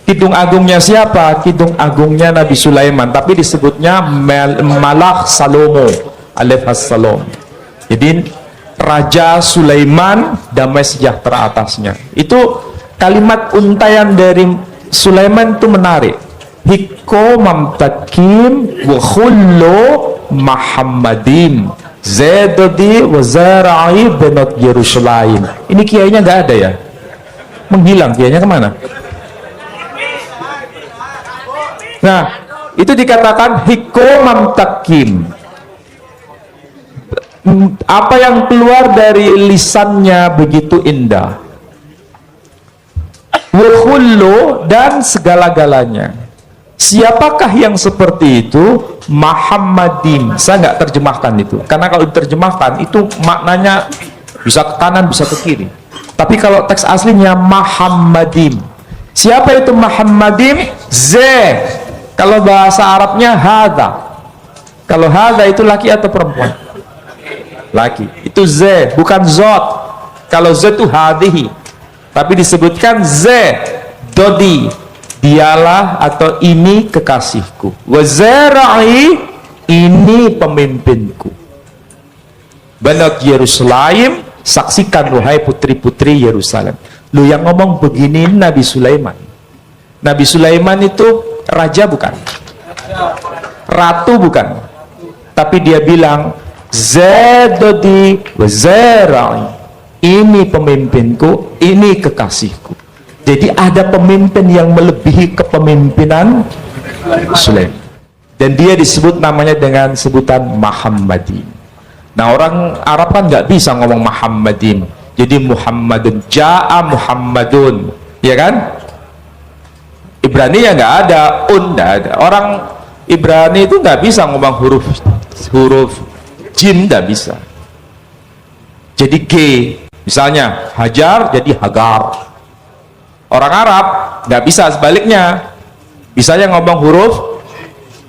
Kidung Agungnya siapa? Kidung Agungnya Nabi Sulaiman, tapi disebutnya Malak Salomo alaihissalam. Jadi Raja Sulaiman, damai sejahtera atasnya. Itu kalimat untayan dari Sulaiman itu menarik. Hikko mamtakim wa khullo Muhammadim Zedodi wa zara'i benot Yerusalem. Ini kiainya nggak ada ya? Menghilang, kiainya kemana? Nah, itu dikatakan hikko mamtakim. Apa yang keluar dari lisannya begitu indah. Wukhullu, dan segala-galanya. Siapakah yang seperti itu? Muhammadim. Saya nggak terjemahkan itu, karena kalau diterjemahkan itu maknanya bisa ke kanan bisa ke kiri. Tapi kalau teks aslinya Muhammadim. Siapa itu Muhammadim? Z. Kalau bahasa Arabnya hadza. Kalau hadza itu laki atau perempuan? Laki. Itu Z, bukan zot. Kalau Z itu hadihi, tapi disebutkan Z dodi, dialah atau ini kekasihku. Wazara'i, ini pemimpinku. Banat Yerusalem, saksikan wahai putri-putri Yerusalem. Lu yang ngomong begini Nabi Sulaiman. Nabi Sulaiman itu raja bukan, ratu bukan, tapi dia bilang Zedodi wazara'i, ini pemimpinku, ini kekasihku. Jadi ada pemimpin yang melebihi kepemimpinan Sulaiman, dan dia disebut namanya dengan sebutan Muhammadin. Nah, orang Arab kan nggak bisa ngomong Muhammadin, jadi Muhammadun, ja'a Muhammadun, ya kan? Ibrani ya nggak ada, nggak ada. Orang Ibrani itu nggak bisa ngomong huruf jim, nggak bisa. Jadi G, misalnya Hajar jadi Hagar. Orang Arab nggak bisa sebaliknya, bisanya ngomong huruf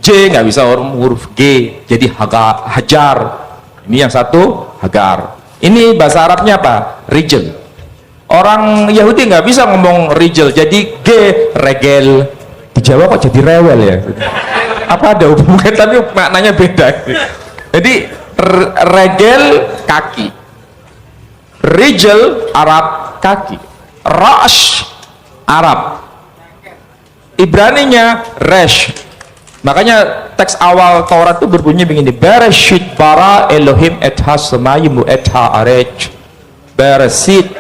J, nggak bisa huruf G, jadi Hajar. Ini yang satu Hagar. Ini bahasa Arabnya apa? Rijal. Orang Yahudi nggak bisa ngomong Rijal, jadi G, regel. Di Jawa kok jadi rewel ya? Apa ada hubungan? Tapi maknanya beda. Jadi regel kaki, rijal Arab kaki, rash Arab, Ibraninya resh. Makanya teks awal Taurat itu berbunyi begini: Bereshit bara Elohim et ha-samayim et ha-arej. Bereshit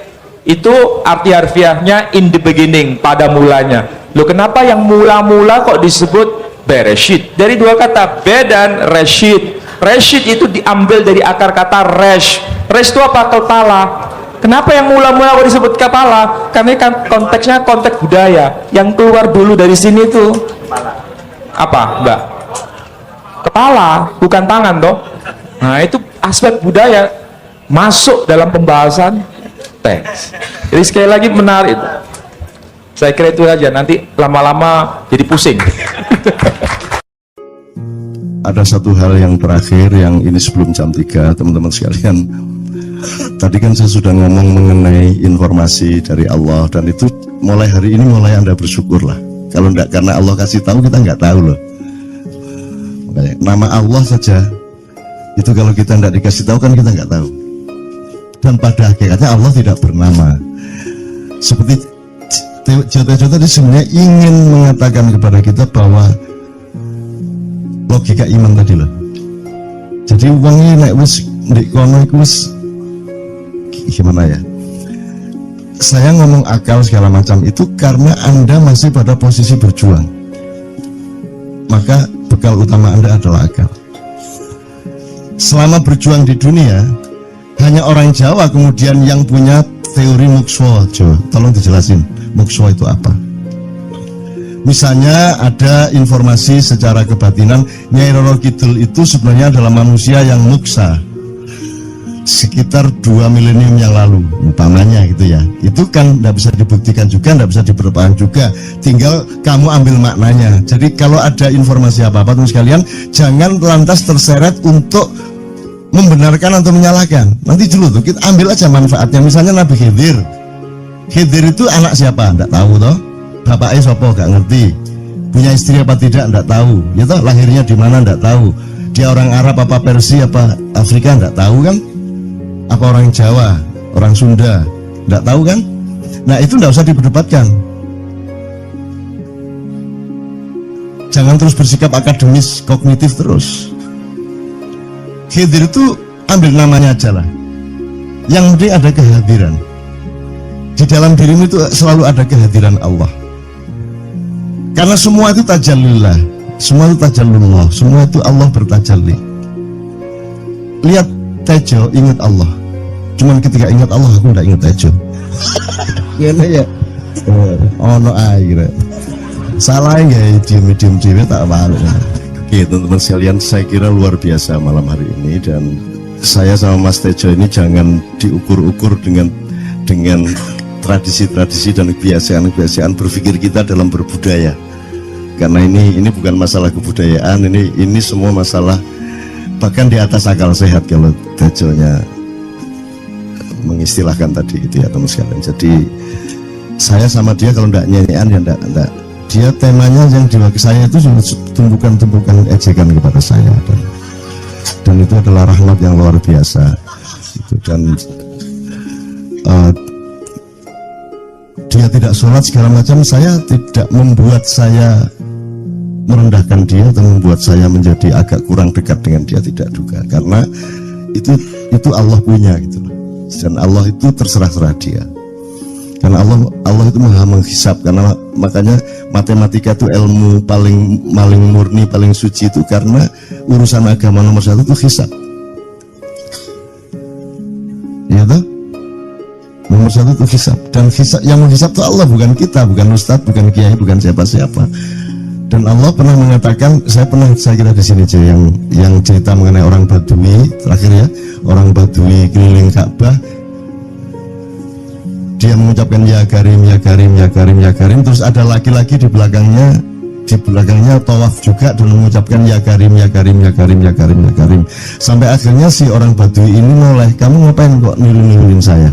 itu arti harfiahnya in the beginning, pada mulanya. Loh, kenapa yang mula-mula kok disebut Bereshit? Dari dua kata, be dan reshit. Rashid itu diambil dari akar kata resh. Resh itu apa? Kepala. Kenapa yang mula-mula disebut kepala? Karena kan konteksnya konteks budaya. Yang keluar dulu dari sini itu apa, Mbak? Kepala, bukan tangan toh. Nah, itu aspek budaya masuk dalam pembahasan teks. Jadi sekali lagi menarik. Saya kira itu aja, nanti lama-lama jadi pusing. Ada satu hal yang terakhir yang ini sebelum jam 3, teman-teman sekalian. Tadi kan saya sudah ngomong mengenai informasi dari Allah, dan itu mulai hari ini mulai Anda bersyukurlah. Kalau enggak, karena Allah kasih tahu, kita enggak tahu loh. Makanya, nama Allah saja itu kalau kita enggak dikasih tahu kan kita enggak tahu. Dan pada hakikatnya Allah tidak bernama. Seperti Joto tadi sebenarnya ingin mengatakan kepada kita bahwa logika iman tadi loh. Jadi uangnya naik wis ndek kono iku wis gimana ya? Saya ngomong akal segala macam itu karena Anda masih pada posisi berjuang. Maka bekal utama Anda adalah akal. Selama berjuang di dunia, hanya orang Jawa kemudian yang punya teori mukswa. Jawa, tolong dijelasin mukswa itu apa? Misalnya ada informasi secara kebatinan Nyai Roro Kidul itu sebenarnya adalah manusia yang muksa sekitar 2 milenium yang lalu, umpamanya gitu ya. Itu kan tidak bisa dibuktikan juga, tidak bisa diperlukan juga, tinggal kamu ambil maknanya. Jadi kalau ada informasi apa-apa teman sekalian, jangan lantas terseret untuk membenarkan atau menyalahkan. Nanti dulu tuh kita ambil aja manfaatnya. Misalnya Nabi Khidir itu anak siapa? Tidak tahu toh. Bapaknya siapa? Gak ngerti. Punya istri apa tidak? Tidak tahu. Ya toh, lahirnya di mana? Tidak tahu. Dia orang Arab apa Persia apa Afrika? Tidak tahu kan? Apa orang Jawa, orang Sunda? Tidak tahu kan? Nah itu tidak usah diperdebatkan. Jangan terus bersikap akademis, kognitif terus. Khidir itu ambil namanya aja lah. Yang penting ada kehadiran. Di dalam dirimu itu selalu ada kehadiran Allah. Karena semua itu tajallillah, semua itu tajallullah, semua itu Allah bertajalli. Lihat Tejo, ingat Allah. Cuman ketika ingat Allah, aku tidak ingat Tejo. Gimana ya? Oh no air. Salah ya, diem cewek tak malu. Oke teman-teman sekalian, saya kira luar biasa malam hari ini, dan saya sama Mas Tejo ini jangan diukur-ukur dengan tradisi-tradisi dan kebiasaan-kebiasaan berpikir kita dalam berbudaya. Karena ini bukan masalah kebudayaan, ini semua masalah bahkan di atas akal sehat kalau Tejonya mengistilahkan tadi itu ya teman sekalian. Jadi saya sama dia kalau enggak nyanyian ya enggak. Dia temanya yang diwakili saya itu tumbukan-tumbukan ejekan kepada saya, dan itu adalah rahmat yang luar biasa. Dan dia tidak sholat segala macam, saya tidak membuat saya merendahkan dia atau membuat saya menjadi agak kurang dekat dengan dia, tidak juga, karena itu Allah punya gitu loh. Dan Allah itu terserah-serah dia, karena Allah itu maha menghisab. Karena makanya matematika itu ilmu paling murni, paling suci itu karena urusan agama nomor 1 itu hisab, ya toh? Nomor 1 itu hisab, dan hisab, yang menghisab itu Allah, bukan kita, bukan ustadz, bukan kiai, bukan siapa-siapa. Dan Allah pernah mengatakan, saya kira di sini aja yang cerita mengenai orang Badui terakhir ya, orang Badui keliling Ka'bah, dia mengucapkan ya Karim, ya Karim, ya Karim, ya Karim, terus ada laki-laki di belakangnya tawaf juga dan mengucapkan ya Karim, ya Karim, ya Karim, ya Karim, ya Karim, sampai akhirnya si orang Badui ini mulai, kamu ngapain kok niru-niruin saya?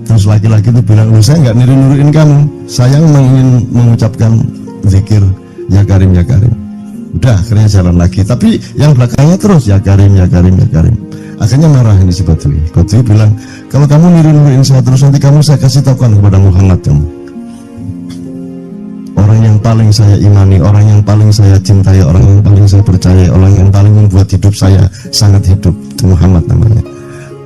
Terus laki-laki itu bilang, saya nggak niru-niruin kamu, saya ingin mengucapkan zikir ya Karim, ya Karim. Udah, akhirnya jalan lagi, tapi yang belakangnya terus ya Karim, ya Karim, ya Karim. Akhirnya marah ini si Badui. Badui bilang, kalau kamu niru-niruin saya terus, nanti saya kasih tahukan kepada Muhammad kamu. Orang yang paling saya imani, orang yang paling saya cintai, orang yang paling saya percaya, orang yang paling membuat hidup saya sangat hidup, itu Muhammad namanya.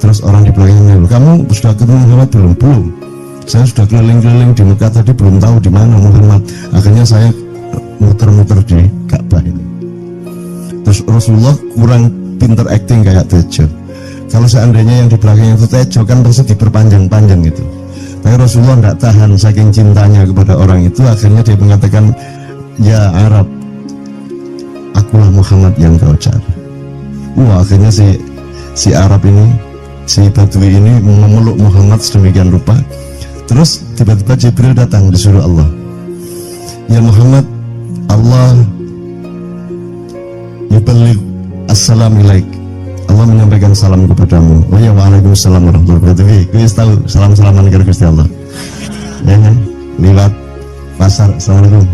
Terus orang di belakangnya, kamu sudah ketemu Muhammad belum? Belum. Saya sudah keliling-keliling di Mekah tadi, belum tahu di mana Muhammad. Akhirnya saya muter-muter di Ka'bah ini. Terus Rasulullah kurang pinter acting kayak Tejo. Kalau seandainya yang di belakang itu Tejo kan pasti diperpanjang-panjang itu. Tapi Rasulullah tidak tahan saking cintanya kepada orang itu, akhirnya dia mengatakan, ya Arab, akulah Muhammad yang kau cari. Wah, akhirnya si Arab ini, si Badui ini memeluk Muhammad sedemikian rupa. Terus tiba-tiba Jibril datang disuruh Allah, ya Muhammad, Allah yuballigh assalamu ilaik, Allah menyampaikan salam kepadamu. Oh ya, waalaikumsalam warahmatullahi wabarakatuh. Gue tahu salam-salaman ke Gusti Allah. Ya kan? Lewat pasar, assalamualaikum.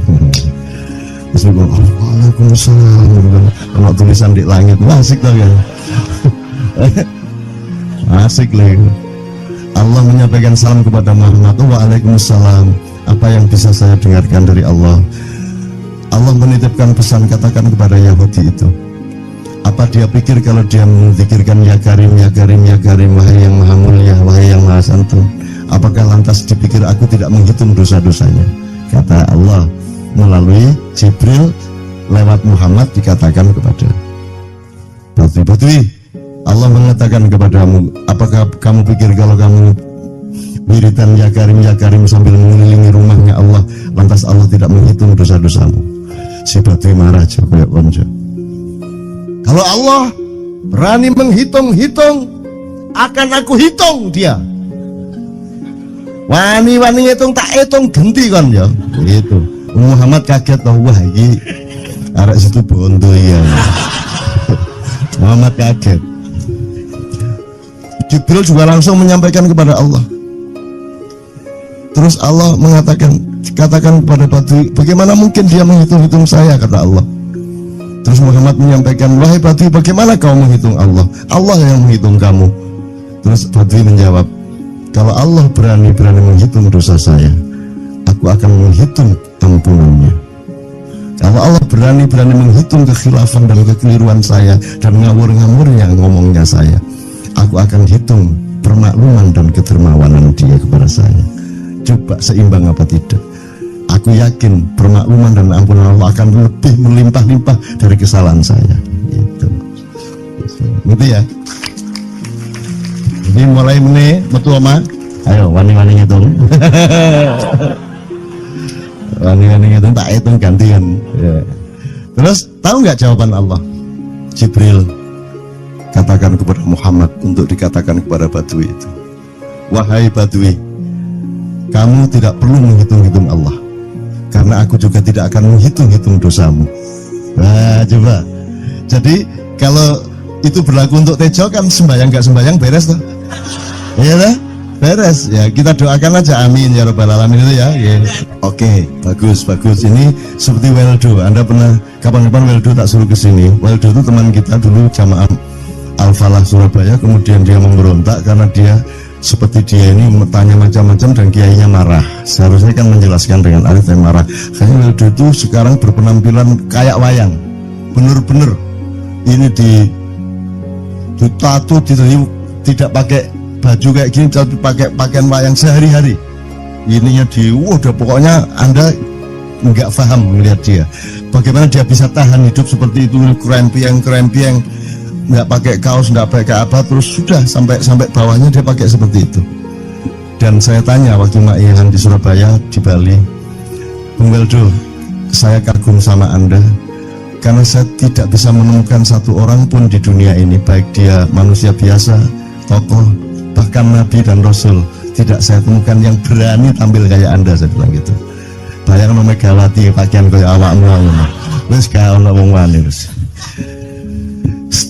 Terus gue, waalaikumsalam. Kalau tulisan di langit, wah asik tau ya. Asik lah. Allah menyampaikan salam kepada Muhammad. Waalaikumsalam. Apa yang bisa saya dengarkan dari Allah? Allah menitipkan pesan, katakan kepada Yahudi itu, apa dia pikir kalau dia menzikirkan ya Karim, ya Karim, ya Karim, wahai yang maha mulia, wahai yang maha santun, apakah lantas dipikir aku tidak menghitung dosa-dosanya? Kata Allah melalui Jibril lewat Muhammad dikatakan kepada Badui, Allah mengatakan kepadamu, apakah kamu pikir kalau kamu wiridan ya Karim sambil mengelilingi rumahnya Allah, lantas Allah tidak menghitung dosa-dosamu? Si Badui marah aja kayak konco. Kalau Allah berani menghitung-hitung, akan aku hitung dia. Wani-wani hitung tak hitung ganti kan ya. Gitu. Muhammad kaget loh, wah ini arek situ bondo ya. Muhammad kaget. Jibril juga langsung menyampaikan kepada Allah. Terus Allah mengatakan, katakan kepada Badui, bagaimana mungkin dia menghitung-hitung saya, kata Allah. Terus Muhammad menyampaikan, wahai Badui, bagaimana kau menghitung Allah? Allah yang menghitung kamu. Terus Badui menjawab, kalau Allah berani menghitung dosa saya, aku akan menghitung ampunannya. Kalau Allah berani menghitung kekhilafan dan kekeliruan saya dan ngawur-ngawurnya ngomongnya saya, aku akan hitung permakluman dan kedermawanan dia kepada saya. Coba seimbang apa tidak? Aku yakin permakluman dan ampunan Allah akan lebih melimpah-limpah dari kesalahan saya. Gitu ya. Jadi mulai metu oma. Ayo wani-wani ngitung. Wani-wani ngitung tak hitung gantian. Ya. Terus tahu nggak jawaban Allah? Jibril katakan kepada Muhammad untuk dikatakan kepada Badui itu, wahai Badui, kamu tidak perlu menghitung-hitung Allah, karena aku juga tidak akan menghitung-hitung dosamu. Nah coba, jadi kalau itu berlaku untuk Tejo kan sembahyang gak sembahyang beres tuh, iya lah, beres ya. Kita doakan aja, amin ya rabbal alamin itu ya. Oke, bagus. Ini seperti Weldo. Anda pernah kapan-kapan Weldo tak suruh ke sini? Weldo itu teman kita dulu jamaah Al-Falah Surabaya, kemudian dia memberontak karena dia seperti dia ini tanya macam-macam dan kiainya marah. Seharusnya kan menjelaskan dengan alif yang marah. Kayaknya Weldo itu sekarang berpenampilan kayak wayang, bener-bener ini di tato, tidak pakai baju kayak gini, tapi pakai pakaian wayang sehari-hari. Ininya udah pokoknya Anda nggak paham melihat dia. Bagaimana dia bisa tahan hidup seperti itu, krempieng, nggak pakai kaos, nggak pakai apa, terus sudah sampai bawahnya dia pakai seperti itu. Dan saya tanya waktu Maihan di Surabaya, di Bali, Bung Weldo, saya kagum sama Anda karena saya tidak bisa menemukan satu orang pun di dunia ini, baik dia manusia biasa, tokoh, bahkan Nabi dan Rasul, tidak saya temukan yang berani tampil kayak Anda. Saya bilang gitu. Bayang Megawati pakaian kayak awakmu, wis gak ono wong wani.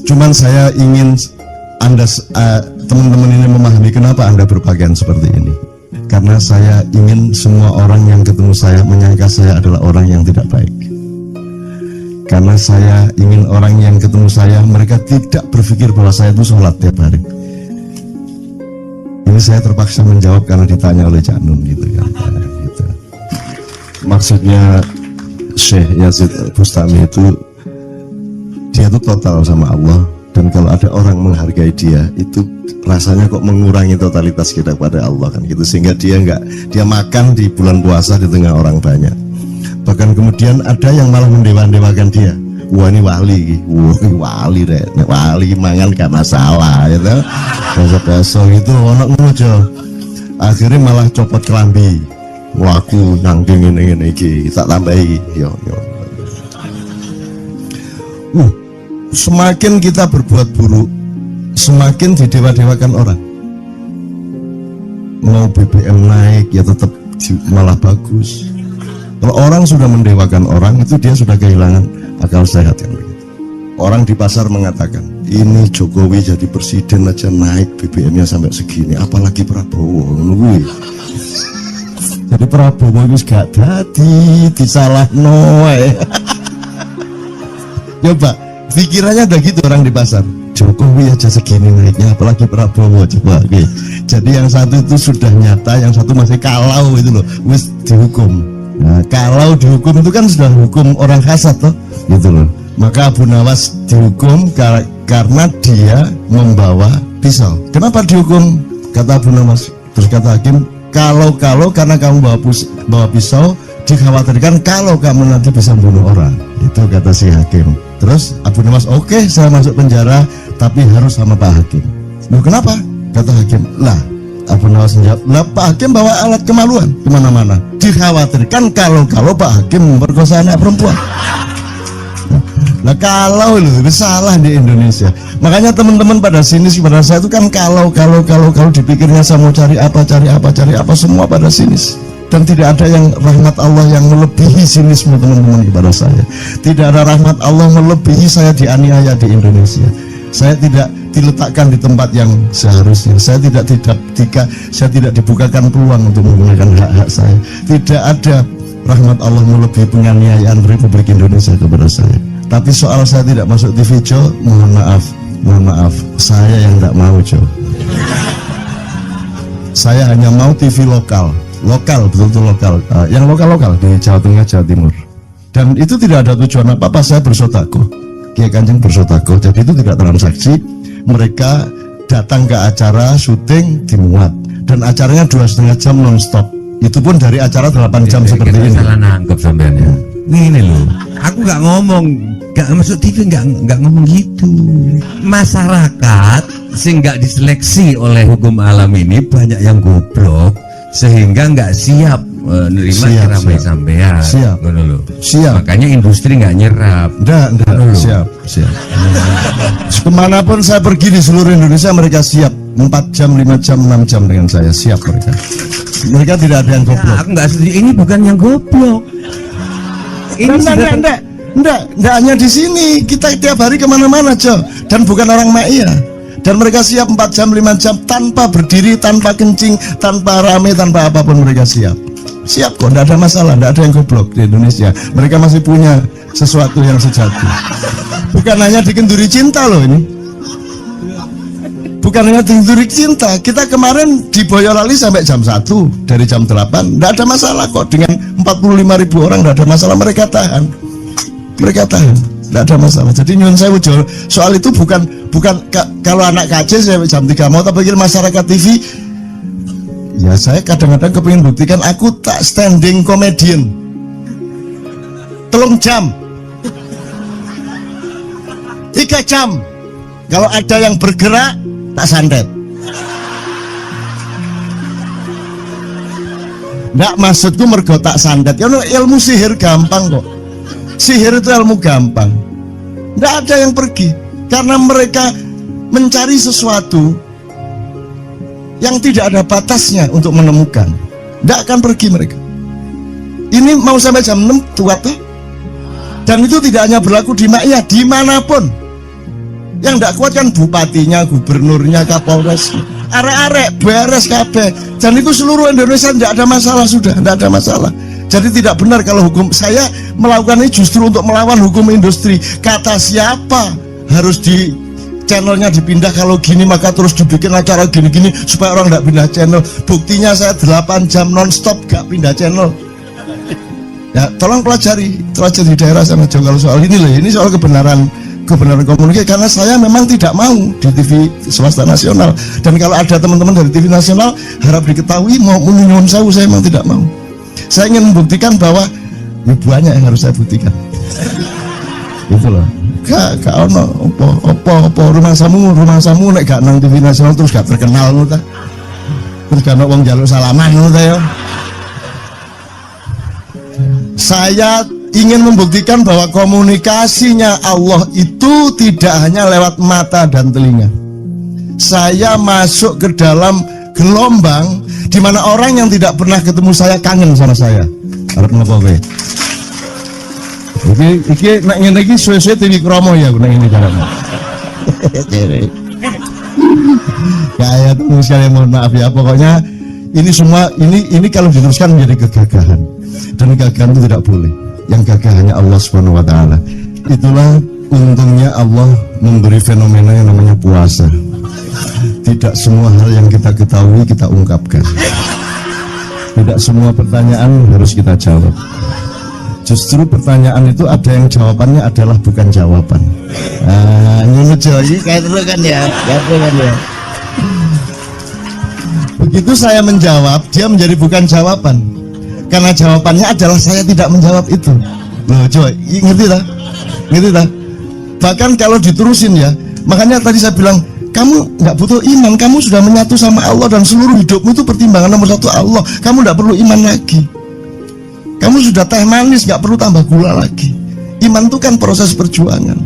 Cuman saya ingin Anda teman-teman ini memahami kenapa Anda berpakaian seperti ini. Karena saya ingin semua orang yang ketemu saya menyangka saya adalah orang yang tidak baik. Karena saya ingin orang yang ketemu saya, mereka tidak berpikir bahwa saya itu sholat tiap hari. Ini saya terpaksa menjawab karena ditanya oleh Cak Nun gitu kan. Gitu. Maksudnya Syekh Yazid Bustami itu, dia itu total sama Allah, dan kalau ada orang menghargai dia itu rasanya kok mengurangi totalitas kita kepada Allah kan gitu, sehingga dia makan di bulan puasa di tengah orang banyak. Bahkan kemudian ada yang malah mendewa-dewakan dia. wah ini wali, wah ini wali deh, wali mangan gak masalah, gitu. Besok itu orang ngono. Akhirnya malah copot kelambi, waku nangking ini tak tambahi, yo. Semakin kita berbuat buruk, semakin didewa-dewakan orang. Mau BBM naik ya tetap malah bagus. Kalau orang sudah mendewakan orang, itu dia sudah kehilangan akal sehat kan begitu. Orang di pasar mengatakan, ini Jokowi jadi presiden aja naik BBM-nya sampai segini, apalagi Prabowo. Jadi Prabowo itu gak dadi disalah noe. Coba pikirannya udah gitu orang di pasar. Jokowi aja segini naiknya, apalagi Prabowo. Coba okay. Jadi yang satu itu sudah nyata, yang satu masih kalau itu loh, wis dihukum. Nah, kalau dihukum itu kan sudah hukum orang kasat toh, gitu loh. Maka Abu Nawas dihukum karena dia membawa pisau. Kenapa dihukum? Kata Abu Nawas. Terus kata hakim, kalau karena kamu bawa pisau, dikhawatirkan kalau kamu nanti bisa bunuh orang. Itu kata si hakim. Terus Abu Nawas, oke, saya masuk penjara, tapi harus sama Pak Hakim. Loh kenapa? Kata hakim, lah Abu Nawas menjawab, lah Pak Hakim bawa alat kemaluan kemana-mana. Dikhawatirkan kalau Pak Hakim memperkosa anak perempuan. Nah kalau loh, salah di Indonesia. Makanya teman-teman pada sinis pada saya itu kan kalau dipikirnya saya mau cari apa semua pada sinis. Dan tidak ada yang rahmat Allah yang melebihi sinisme teman-teman kepada saya. Tidak ada rahmat Allah melebihi saya dianiaya di Indonesia. Saya tidak diletakkan di tempat yang seharusnya. Saya tidak dibukakan peluang untuk menggunakan hak-hak saya. Tidak ada rahmat Allah melebihi penganiayaan Republik Indonesia kepada saya. Tapi soal saya tidak masuk TV Jo, mohon maaf, saya yang tidak mau Jo. Saya hanya mau TV lokal, betul-betul lokal, yang lokal di Jawa Tengah, Jawa Timur. Dan itu tidak ada tujuan apa-apa, saya bersodako, Kiai Kanjeng bersodako, jadi itu tidak transaksi. Mereka datang ke acara syuting dimuat, dan acaranya 2,5 jam non-stop. Itu pun dari acara 8 jam seperti ini. Salah nangkep sampean ya. Ini loh, aku nggak ngomong, nggak masuk TV, nggak ngomong gitu. Masyarakat sing nggak diseleksi oleh hukum alam ini banyak yang goblok sehingga nggak siap menerima ceramah sampean. Siap. Makanya industri nggak nyerap. Enggak. Siap. Kemanapun saya pergi di seluruh Indonesia mereka siap. 4 jam, 5 jam, 6 jam dengan saya siap mereka. Mereka tidak ada yang goblok. Aku nggak setuju. Ini bukan yang goblok. Ini enggak hanya di sini, kita tiap hari kemana-mana Jo, dan bukan orang Maia, dan mereka siap 4 jam 5 jam tanpa berdiri, tanpa kencing, tanpa rame, tanpa apapun mereka siap kok, enggak ada masalah, enggak ada yang goblok di Indonesia. Mereka masih punya sesuatu yang sejati, bukan hanya dikenduri cinta loh ini, bukan hanya dikenduri cinta. Kita kemarin di Boyolali sampai jam 1, dari jam 8, enggak ada masalah kok, dengan 45.000 orang enggak ada masalah, mereka tahan, tidak ada masalah. Jadi nyun saya ujo soal itu bukan kalau anak KC saya jam 3 mau tak panggil masyarakat TV. Ya saya kadang-kadang kepingin buktikan aku tak standing comedian 3 jam 3 jam. Kalau ada yang bergerak tak santet. Nggak, maksudku mergo tak santet ya, ilmu sihir gampang kok. Sihir itu ilmu gampang. Tidak ada yang pergi karena mereka mencari sesuatu yang tidak ada batasnya untuk menemukan. Tidak akan pergi mereka. Ini mau sampai jam 6 tuat tuh. Dan itu tidak hanya berlaku di Maia, dimanapun. Yang tidak kuat kan bupatinya, gubernurnya, kapolres, arek-arek beres kabeh. Dan itu seluruh Indonesia tidak ada masalah, sudah tidak ada masalah. Jadi tidak benar kalau hukum saya melakukan ini justru untuk melawan hukum industri. Kata siapa harus di channelnya dipindah, kalau gini maka terus dibikin acara gini-gini supaya orang tidak pindah channel. Buktinya saya 8 jam non-stop gak pindah channel. Ya tolong pelajari di daerah sana jauh kalau soal ini loh. Ini soal kebenaran komunikasi, karena saya memang tidak mau di TV swasta nasional. Dan kalau ada teman-teman dari TV nasional harap diketahui mau menyunyun saya memang tidak mau. Saya ingin membuktikan bahwa ya banyak yang harus saya buktikan. Gitu loh. Gak ono apa rumah samu nek gak nang TV nasional terus gak terkenal ngono ta. Terus gak ono wong njaluk salaman ngono ta ya. Saya ingin membuktikan bahwa komunikasinya Allah itu tidak hanya lewat mata dan telinga. Saya masuk ke dalam gelombang di mana orang yang tidak pernah ketemu saya kangen sama saya. Arep napa kowe? Iki nek ngene iki suwe-suwe TV Kromo ya nek ngene carane. Kayak tuh sekali mohon maaf ya, pokoknya ini semua ini kalau diteruskan menjadi kegagahan. Dan kegagahan itu tidak boleh. Yang gagah hanya Allah Subhanahu wa taala. Itulah untungnya Allah memberi fenomena yang namanya puasa. Tidak semua hal yang kita ketahui kita ungkapkan. Tidak semua pertanyaan harus kita jawab. Justru pertanyaan itu ada yang jawabannya adalah bukan jawaban. Ini kayak terus kan ya, begitu saya menjawab, dia menjadi bukan jawaban. Karena jawabannya adalah saya tidak menjawab itu. Loh, coy, ngerti tak? Ngerti tak? Bahkan kalau diterusin ya, makanya tadi saya bilang, kamu nggak butuh iman, kamu sudah menyatu sama Allah dan seluruh hidupmu itu pertimbangan nomor satu Allah. Kamu nggak perlu iman lagi. Kamu sudah teh manis, nggak perlu tambah gula lagi. Iman itu kan proses perjuangan.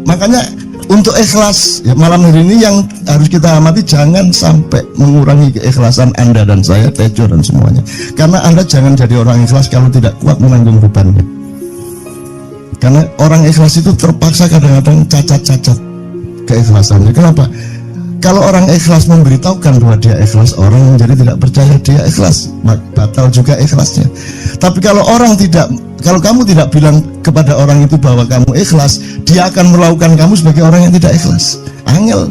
Makanya untuk ikhlas ya, malam hari ini yang harus kita amati, jangan sampai mengurangi keikhlasan Anda dan saya, Tejo dan semuanya. Karena Anda jangan jadi orang ikhlas kalau tidak kuat menanggung bebannya. Karena orang ikhlas itu terpaksa kadang-kadang cacat-cacat keikhlasannya. Kenapa? Kalau orang ikhlas memberitahukan bahwa dia ikhlas, orang menjadi tidak percaya dia ikhlas, batal juga ikhlasnya. Tapi kalau kamu tidak bilang kepada orang itu bahwa kamu ikhlas, dia akan melakukan kamu sebagai orang yang tidak ikhlas. Angel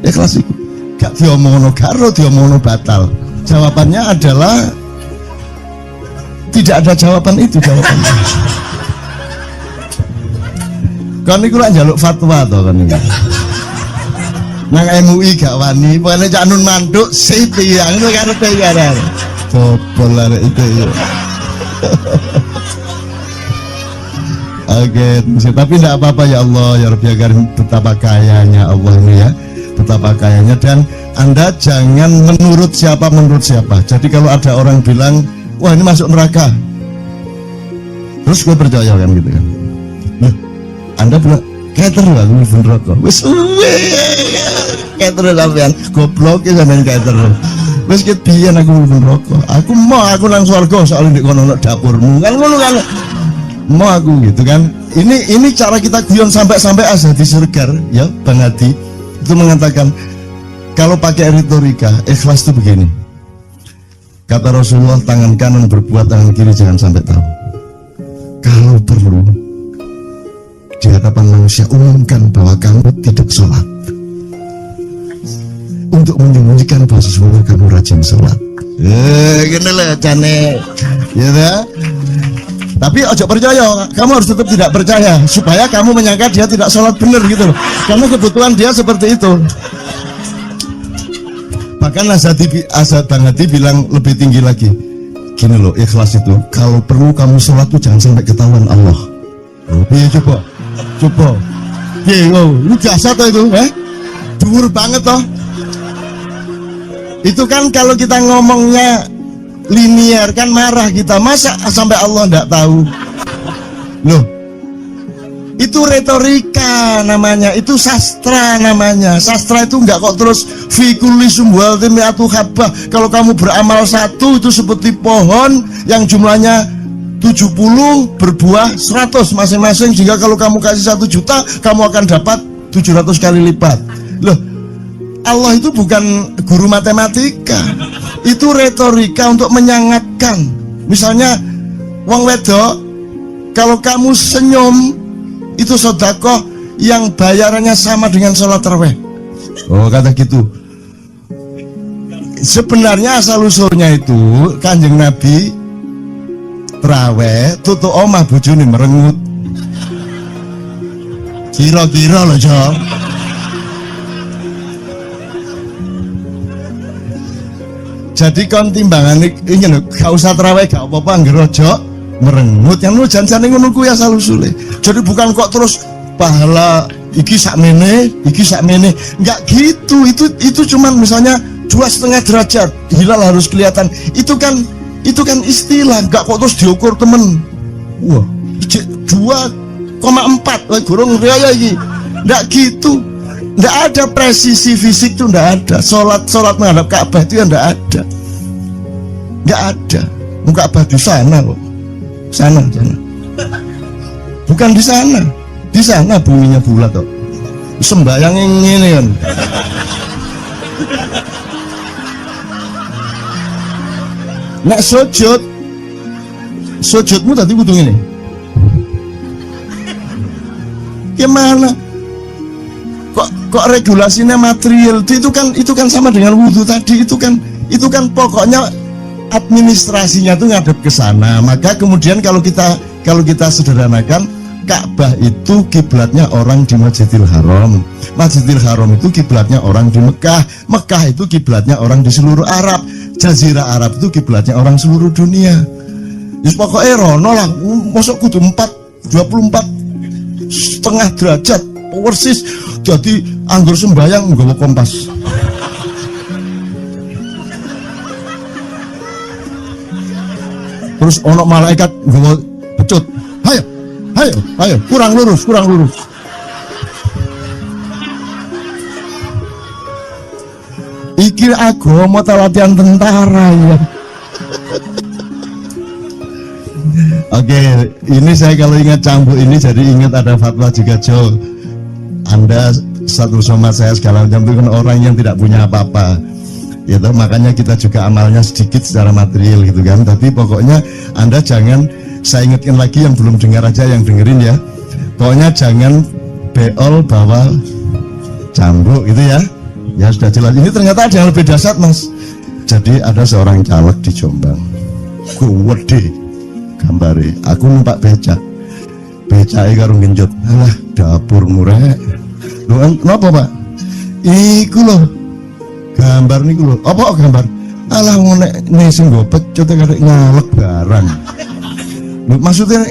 ikhlas itu gak diomongno karo, diomongno batal. Jawabannya adalah tidak ada jawaban itu, jawabannya. Kan iku lak njaluk fatwa to kan iki. Nang MUI gak wani, pokoknya Cak Nun manduk sip ya, itu karepe ya. Cobol arek itu ya. Oke, tapi tidak apa-apa ya Allah ya Rabbi ya Karim, betapa kayanya Allah ini ya, betapa kayanya. Dan Anda jangan menurut siapa. Jadi kalau ada orang bilang, wah ini masuk neraka, terus gue percaya kan gitu kan. Nah, Anda bilang kater lah, gue pun rokok. Wes kater sampean, goblok ya sampean kater. Wes ket biyen aku pun rokok. Aku nang swarga soalnya di kono dapurmu. Kan ngono kan. Mau aku gitu kan. Ini cara kita guyon sampai Azhadi Sergar ya, Bang Hadi itu mengatakan kalau pakai retorika ikhlas itu begini. Kata Rasulullah, tangan kanan berbuat, tangan kiri jangan sampai tahu. Kalau perlu di hadapan manusia umumkan bahwa kamu tidak sholat, untuk menyembunyikan bahwa sesungguhnya kamu rajin sholat. Gini lah cane, ya dah. Tapi ojo percaya, kamu harus tetap tidak percaya supaya kamu menyangka dia tidak sholat benar gitu loh. Karena kebutuhan dia seperti itu. Bahkan Bang Hadi bilang lebih tinggi lagi. Gini loh, ikhlas itu kalau perlu kamu sholat tuh jangan sampai ketahuan Allah. Iya coba. Iya, ini jasa toh itu, dhuwur banget toh. Itu kan kalau kita ngomongnya linear kan marah kita, masa sampai Allah enggak tahu loh. Itu retorika namanya, itu sastra namanya. Sastra itu enggak kok terus fikuli sumbual timiatu habah. Kalau kamu beramal satu itu seperti pohon yang jumlahnya 70 berbuah 100 masing-masing, sehingga kalau kamu kasih 1 juta kamu akan dapat 700 kali lipat. Loh, Allah itu bukan guru matematika, itu retorika untuk menyangatkan. Misalnya wong wedok, kalau kamu senyum itu sedekah yang bayarannya sama dengan sholat tarawih. Oh, kata gitu. Sebenarnya asal usulnya itu Kanjeng Nabi tarawih tutuk omah bojone merengut. Kira-kira loh Jo. Jadi kon timbangan ini loh, gak usah terawih gak apa-apa, ngerojo merengut yang lu janjane ngono kuwi asal usule. Jadi bukan kok terus pahala iki sakmene enggak gitu. Itu cuman misalnya 2,5 derajat hilal harus kelihatan, itu kan istilah, enggak kok terus diukur temen. Wah 2,4 gorong raya iki, enggak gitu. Enggak ada presisi fisik tuh, enggak ada. Sholat menghadap Ka'bah itu ya enggak ada. Enggak ada. Ka'bah di sana kok. Sana. Bukan di sana. Di sana buminya bulat kok. Sembayang yang ini kan. Nek sujudmu tadi butuh ini. Gimana? Kok regulasinya material? Itu kan sama dengan wudhu tadi. Itu kan pokoknya administrasinya tuh ngadep ke sana. Maka kemudian kalau kita sederhanakan, Ka'bah itu kiblatnya orang di Masjidil Haram. Masjidil Haram itu kiblatnya orang di Mekah. Mekah itu kiblatnya orang di seluruh Arab. Jazirah Arab itu kiblatnya orang seluruh dunia. Yus pokoknya rono lah, masuk kudu 24,5 derajat persis. Jadi anggur sembayang nggawa kompas. Terus ono malaikat nggawa pecut. Ayo, kurang lurus. Iki agama ta latihan tentara ya. Oke, ini saya kalau ingat cambuk ini jadi ingat ada fatwa juga Jo. Anda satu sama saya segala macam itu kan orang yang tidak punya apa-apa. Gitu, makanya kita juga amalnya sedikit secara material gitu kan. Tapi pokoknya Anda jangan, saya ingatkan lagi yang belum dengar aja, yang dengerin ya. Pokoknya jangan beol bawa cambuk gitu ya. Ya sudah jelas. Ini ternyata ada yang lebih dahsyat Mas. Jadi ada seorang caleg di Jombang. Gede gambare. Aku numpak becak. Becake karo genjot. Alah dapur murek. Lho napa Pak? Iku lho. Gambar niku lho. Apa gambar? Alah ngono nek sing nggo pecut karek ngalek barang. Lho maksudnya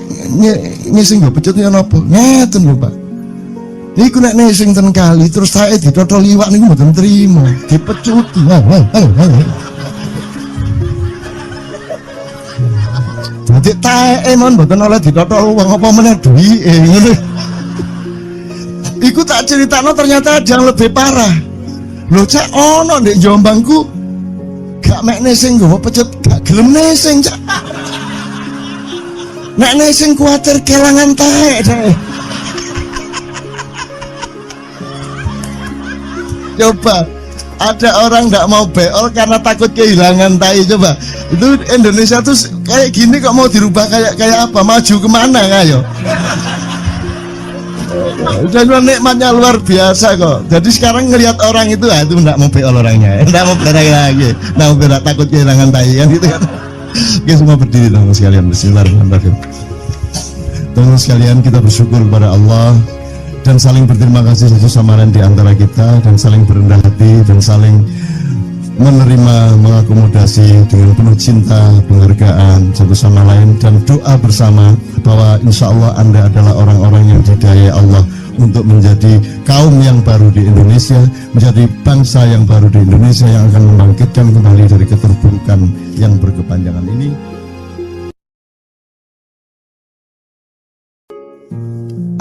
sing nggo pecut ya napa? Ngeten lho Pak. Iku nek nesing ten kali terus saya ditotol liwak niku mboten trimo, dipecuti. Dadi taeke mon mboten oleh ditotol wong apa meneh duwike ngono. Iku tak critakno ternyata ada yang lebih parah. Lho cek ono ndek Jombangku gak mek nesing nggawa pecut, gak gelem nesing cak. Nek nesing kuwatir kelangan taek cak. Coba ada orang nggak mau beol karena takut kehilangan tai. Coba itu Indonesia tuh kayak gini kok mau dirubah kayak apa? Maju kemana ayo? Udah nikmatnya luar biasa kok. Jadi sekarang ngelihat orang itu itu nggak mau beol orangnya, nggak mau berak lagi, nggak mau berak, takut kehilangan tai kan gitu kan? Oke semua berdiri teman sekalian. Bismillahirrahmanirrahim. Teman sekalian kita bersyukur kepada Allah dan saling berterima kasih satu sama lain di antara kita, dan saling berendah hati dan saling menerima, mengakomodasi dengan penuh cinta, penghargaan satu sama lain, dan doa bersama bahwa insya Allah Anda adalah orang-orang yang didayai Allah untuk menjadi kaum yang baru di Indonesia, menjadi bangsa yang baru di Indonesia yang akan membangkitkan kembali dari keterpurukan yang berkepanjangan ini.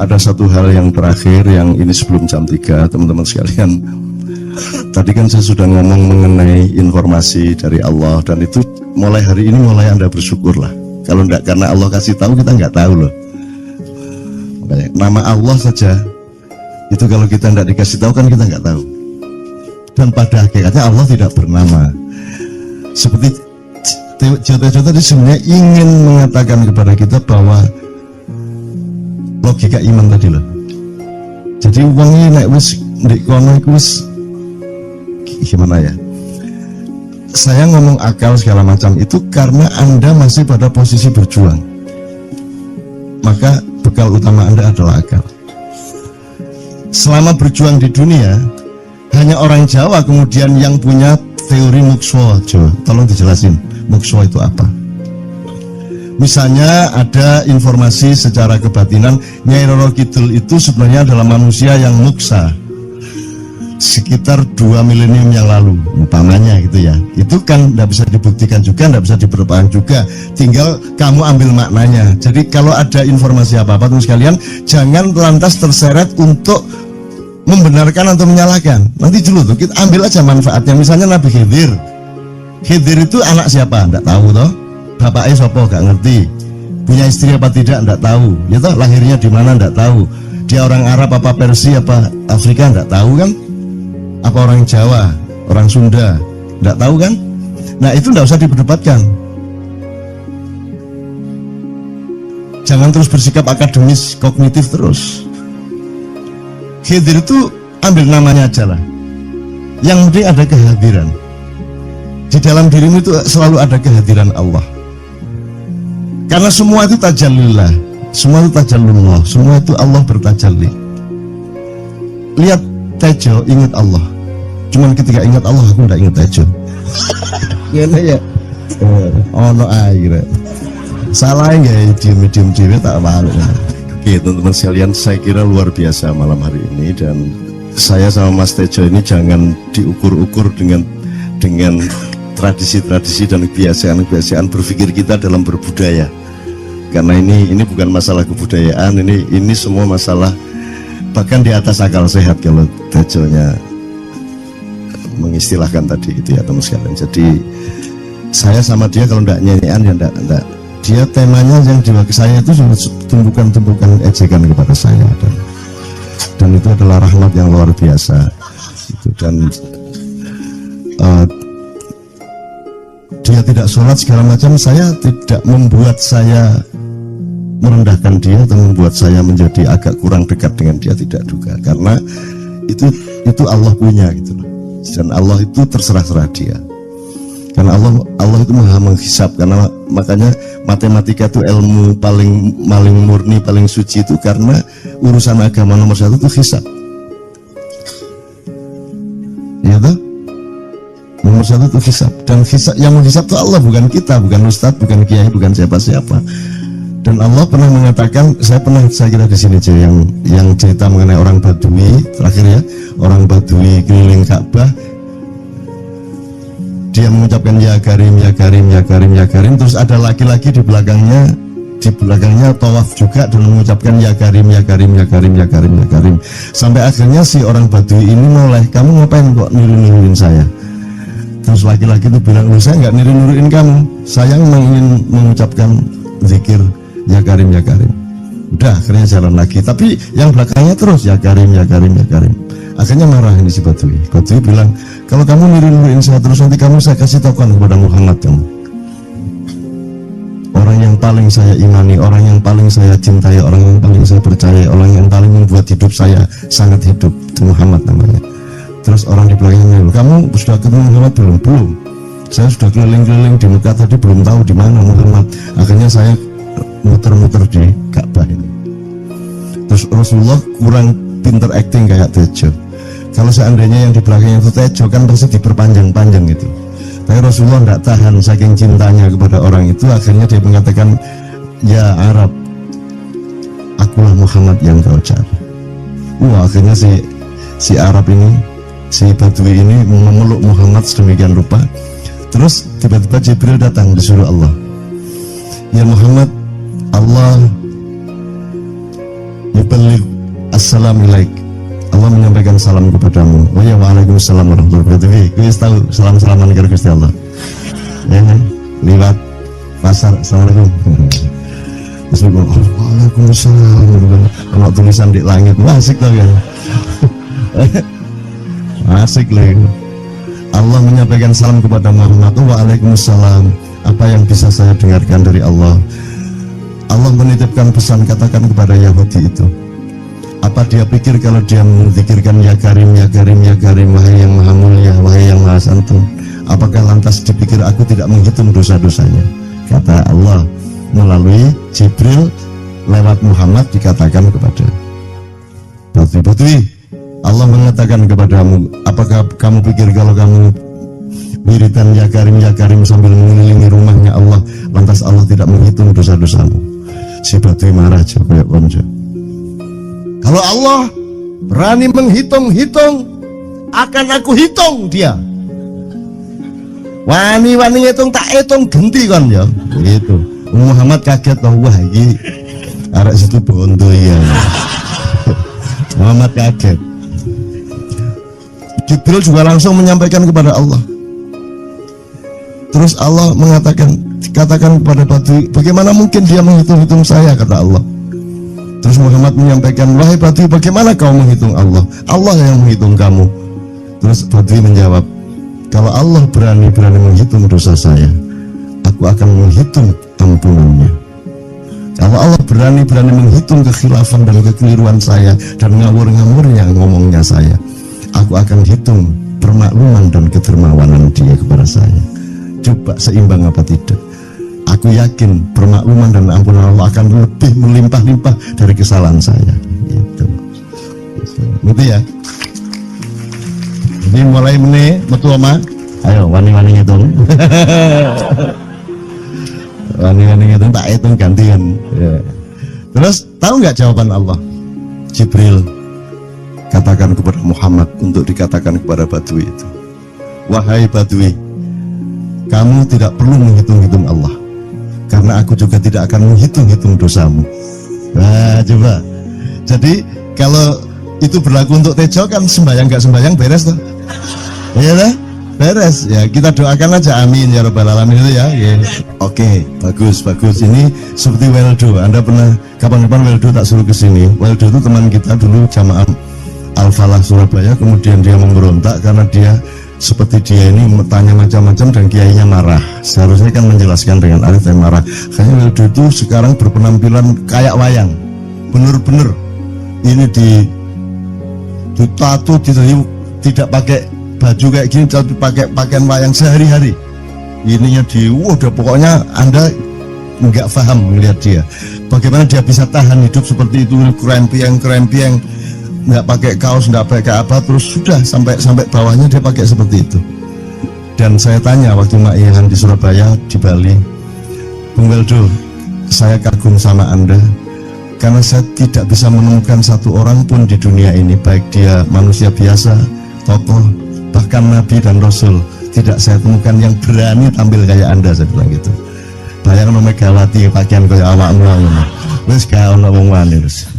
Ada satu hal yang terakhir yang ini sebelum jam 3 teman-teman sekalian. Tadi kan saya sudah ngomong mengenai informasi dari Allah, dan itu mulai hari ini mulai Anda bersyukurlah. Kalau enggak karena Allah kasih tahu, kita enggak tahu loh. Makanya nama Allah saja itu kalau kita enggak dikasih tahu kan kita enggak tahu. Dan pada hakikatnya Allah tidak bernama. Seperti Jota tadi sebenarnya ingin mengatakan kepada kita bahwa logika iman tadi loh. Jadi uangnya naik wis ndek kono iku wis gimana ya? Saya ngomong akal segala macam itu karena Anda masih pada posisi berjuang. Maka bekal utama Anda adalah akal. Selama berjuang di dunia, hanya orang Jawa kemudian yang punya teori mukswa. Coba tolong dijelasin, mukswa itu apa? Misalnya ada informasi secara kebatinan Nyai Roro Kidul itu sebenarnya adalah manusia yang muksa sekitar 2 milenium yang lalu umpamanya gitu ya. Itu kan tidak bisa dibuktikan juga, tidak bisa diperpanjang juga, tinggal kamu ambil maknanya. Jadi kalau ada informasi apa-apa teman sekalian, jangan lantas terseret untuk membenarkan atau menyalahkan. Nanti dulu tuh kita ambil aja manfaatnya. Misalnya Nabi Khidir itu anak siapa? Tidak tahu toh. Bapaknya sopo gak ngerti, punya istri apa tidak enggak tahu, ya toh, lahirnya di mana enggak tahu, dia orang Arab apa Persia apa Afrika enggak tahu kan, apa orang Jawa, orang Sunda enggak tahu kan. Nah itu enggak usah diperdebatkan, jangan terus bersikap akademis kognitif terus. Khidir itu ambil namanya aja lah, yang penting ada kehadiran di dalam dirimu, itu selalu ada kehadiran Allah. Karena semua itu tajallillah, semua itu tajallullah, semua itu Allah bertajalli. Lihat Tejo, ingat Allah. Cuman ketika ingat Allah, aku tidak ingat Tejo. Gimana ya? Oh no air. Salah nggak? Diem cewek tak malu. Oke teman-teman sekalian, saya kira luar biasa malam hari ini, dan saya sama Mas Tejo ini jangan diukur-ukur dengan tradisi-tradisi dan kebiasaan-kebiasaan berpikir kita dalam berbudaya. Karena ini bukan masalah kebudayaan, ini semua masalah bahkan di atas akal sehat kalau Tejonya mengistilahkan tadi itu ya teman sekalian. Jadi saya sama dia kalau enggak nyanyian ya enggak. Dia temanya yang diwakili saya itu tumpukan-tumpukan ejekan kepada saya, dan itu adalah rahmat yang luar biasa. Dan dia tidak sholat segala macam, saya tidak membuat saya merendahkan dia atau membuat saya menjadi agak kurang dekat dengan dia, tidak juga, karena itu Allah punya gitu loh. Dan Allah itu terserah-serah dia, karena Allah itu maha menghisab. Karena makanya matematika itu ilmu paling murni, paling suci itu, karena urusan agama nomor 1 itu hisab, ya toh? Nomor 1 itu hisab, dan hisab, yang menghisab itu Allah, bukan kita, bukan ustadz, bukan kiai, bukan siapa-siapa. Dan Allah pernah mengatakan, saya kira di sini aja yang cerita mengenai orang Badui terakhir ya, orang Badui keliling Ka'bah, dia mengucapkan ya Karim, ya Karim, ya Karim, ya Karim, terus ada laki-laki di belakangnya tawaf juga dan mengucapkan ya Karim, ya Karim, ya Karim, ya Karim, ya Karim, sampai akhirnya si orang Badui ini noleh, kamu ngapain kok niru-niruin saya? Terus laki-laki itu bilang, saya nggak niru-niruin kamu, saya memang ingin mengucapkan zikir ya Karim, ya Karim. Udah, akhirnya jalan lagi, tapi yang belakangnya terus ya Karim, ya Karim, ya Karim. Akhirnya marah ini si Badui bilang, kalau kamu niru-niruin saya terus, nanti saya kasih tahukan kepada Muhammad kamu, orang yang paling saya imani, orang yang paling saya cintai, orang yang paling saya percaya, orang yang paling membuat hidup saya sangat hidup, itu Muhammad namanya. Terus orang di belakangnya, kamu sudah ketemu Muhammad belum? Belum. Saya sudah keliling-keliling di Mekah tadi, belum tahu di mana Muhammad. Akhirnya saya muter-muter di Ka'bah ini. Terus Rasulullah kurang pinter acting kayak Tejo. Kalau seandainya yang di belakangnya itu Tejo kan pasti diperpanjang-panjang gitu. Tapi Rasulullah tidak tahan saking cintanya kepada orang itu, akhirnya dia mengatakan, ya Arab, akulah Muhammad yang kau cari. Wah, akhirnya si Arab ini, si Badui ini memeluk Muhammad sedemikian rupa. Terus tiba-tiba Jibril datang disuruh Allah, ya Muhammad, Allah yuballigh assalamu ilaik, Allah menyampaikan salam kepadamu. Oh ya, waalaikumsalam warahmatullahi wabarakatuh. Gue tahu salam-salaman karo Gusti Allah ya kan, lewat pasar, assalamualaikum. Terus gue, waalaikumsalam, kalau tulisan di langit, wah asik tau kan. Asik lagi. Allah menyampaikan salam kepada Muhammad. Waalaikumsalam. Apa yang bisa saya dengarkan dari Allah? Allah menitipkan pesan, katakan kepada Yahudi itu, apa dia pikir kalau dia menzikirkan ya Karim, ya Karim, ya Karim, wahai yang maha mulia, wahai yang maha santun, apakah lantas dipikir aku tidak menghitung dosa-dosanya? Kata Allah melalui Jibril lewat Muhammad, dikatakan kepada Badui, Allah mengatakan kepadamu, apakah kamu pikir kalau kamu wiridan ya karim sambil mengelilingi rumahnya Allah, lantas Allah tidak menghitung dosa-dosamu. Si Badui marah aja kayak konco. Kalau Allah berani menghitung-hitung, akan aku hitung dia. Wani-wani hitung tak hitung genti kon ya. Begitu. Muhammad kaget toh, wah iki arek situ bondo ya. Muhammad kaget. Jibril juga langsung menyampaikan kepada Allah. Terus Allah katakan kepada Badui, bagaimana mungkin dia menghitung-hitung saya, kata Allah. Terus Muhammad menyampaikan, wahai Badui, bagaimana kau menghitung Allah? Allah yang menghitung kamu. Terus Badui menjawab, kalau Allah berani menghitung dosa saya, aku akan menghitung ampunannya. Kalau Allah berani menghitung kekhilafan dan kekeliruan saya dan ngawur-ngawurnya ngomongnya saya, aku akan hitung permakluman dan kedermawanan dia kepada saya. Coba seimbang apa tidak? Aku yakin permakluman dan ampunan Allah akan lebih melimpah-limpah dari kesalahan saya. Gitu ya. Jadi mulai metu oma, ayo wani-wani ngitung. Wani-wani ngitung tak hitung gantian. Ya. Terus tahu nggak jawaban Allah? Jibril katakan kepada Muhammad untuk dikatakan kepada Badui itu, wahai Badui, kamu tidak perlu menghitung-hitung Allah, karena aku juga tidak akan menghitung-hitung dosamu. Nah coba, jadi kalau itu berlaku untuk Tejo kan sembahyang nggak sembahyang beres tuh, iya lah, beres ya. Kita doakan aja, amin ya robbal alamin itu ya. Oke, bagus. Ini seperti Weldo. Anda pernah kapan-kapan Weldo tak suruh ke sini. Weldo itu teman kita dulu jamaah Al-Falah Surabaya, kemudian dia memberontak karena dia seperti dia ini bertanya macam-macam dan kiainya marah. Seharusnya kan menjelaskan dengan arif yang marah. Kayaknya Weldo itu sekarang berpenampilan kayak wayang, bener-bener ini ditato, tidak pakai baju kayak gini, tapi pakai pakaian wayang sehari-hari. Ininya udah pokoknya Anda nggak paham melihat dia. Bagaimana dia bisa tahan hidup seperti itu, krempieng, nggak pakai kaos, nggak pakai apa, terus sudah sampai bawahnya dia pakai seperti itu. Dan saya tanya waktu Mak Ihan di Surabaya, di Bali, Bung Weldo, saya kagum sama Anda karena saya tidak bisa menemukan satu orang pun di dunia ini, baik dia manusia biasa, tokoh, bahkan Nabi dan Rasul, tidak saya temukan yang berani tampil kayak Anda. Saya bilang gitu. Bayang no Megawati pakaian kayak awakmu ngono. Wis gak ono wong wani terus.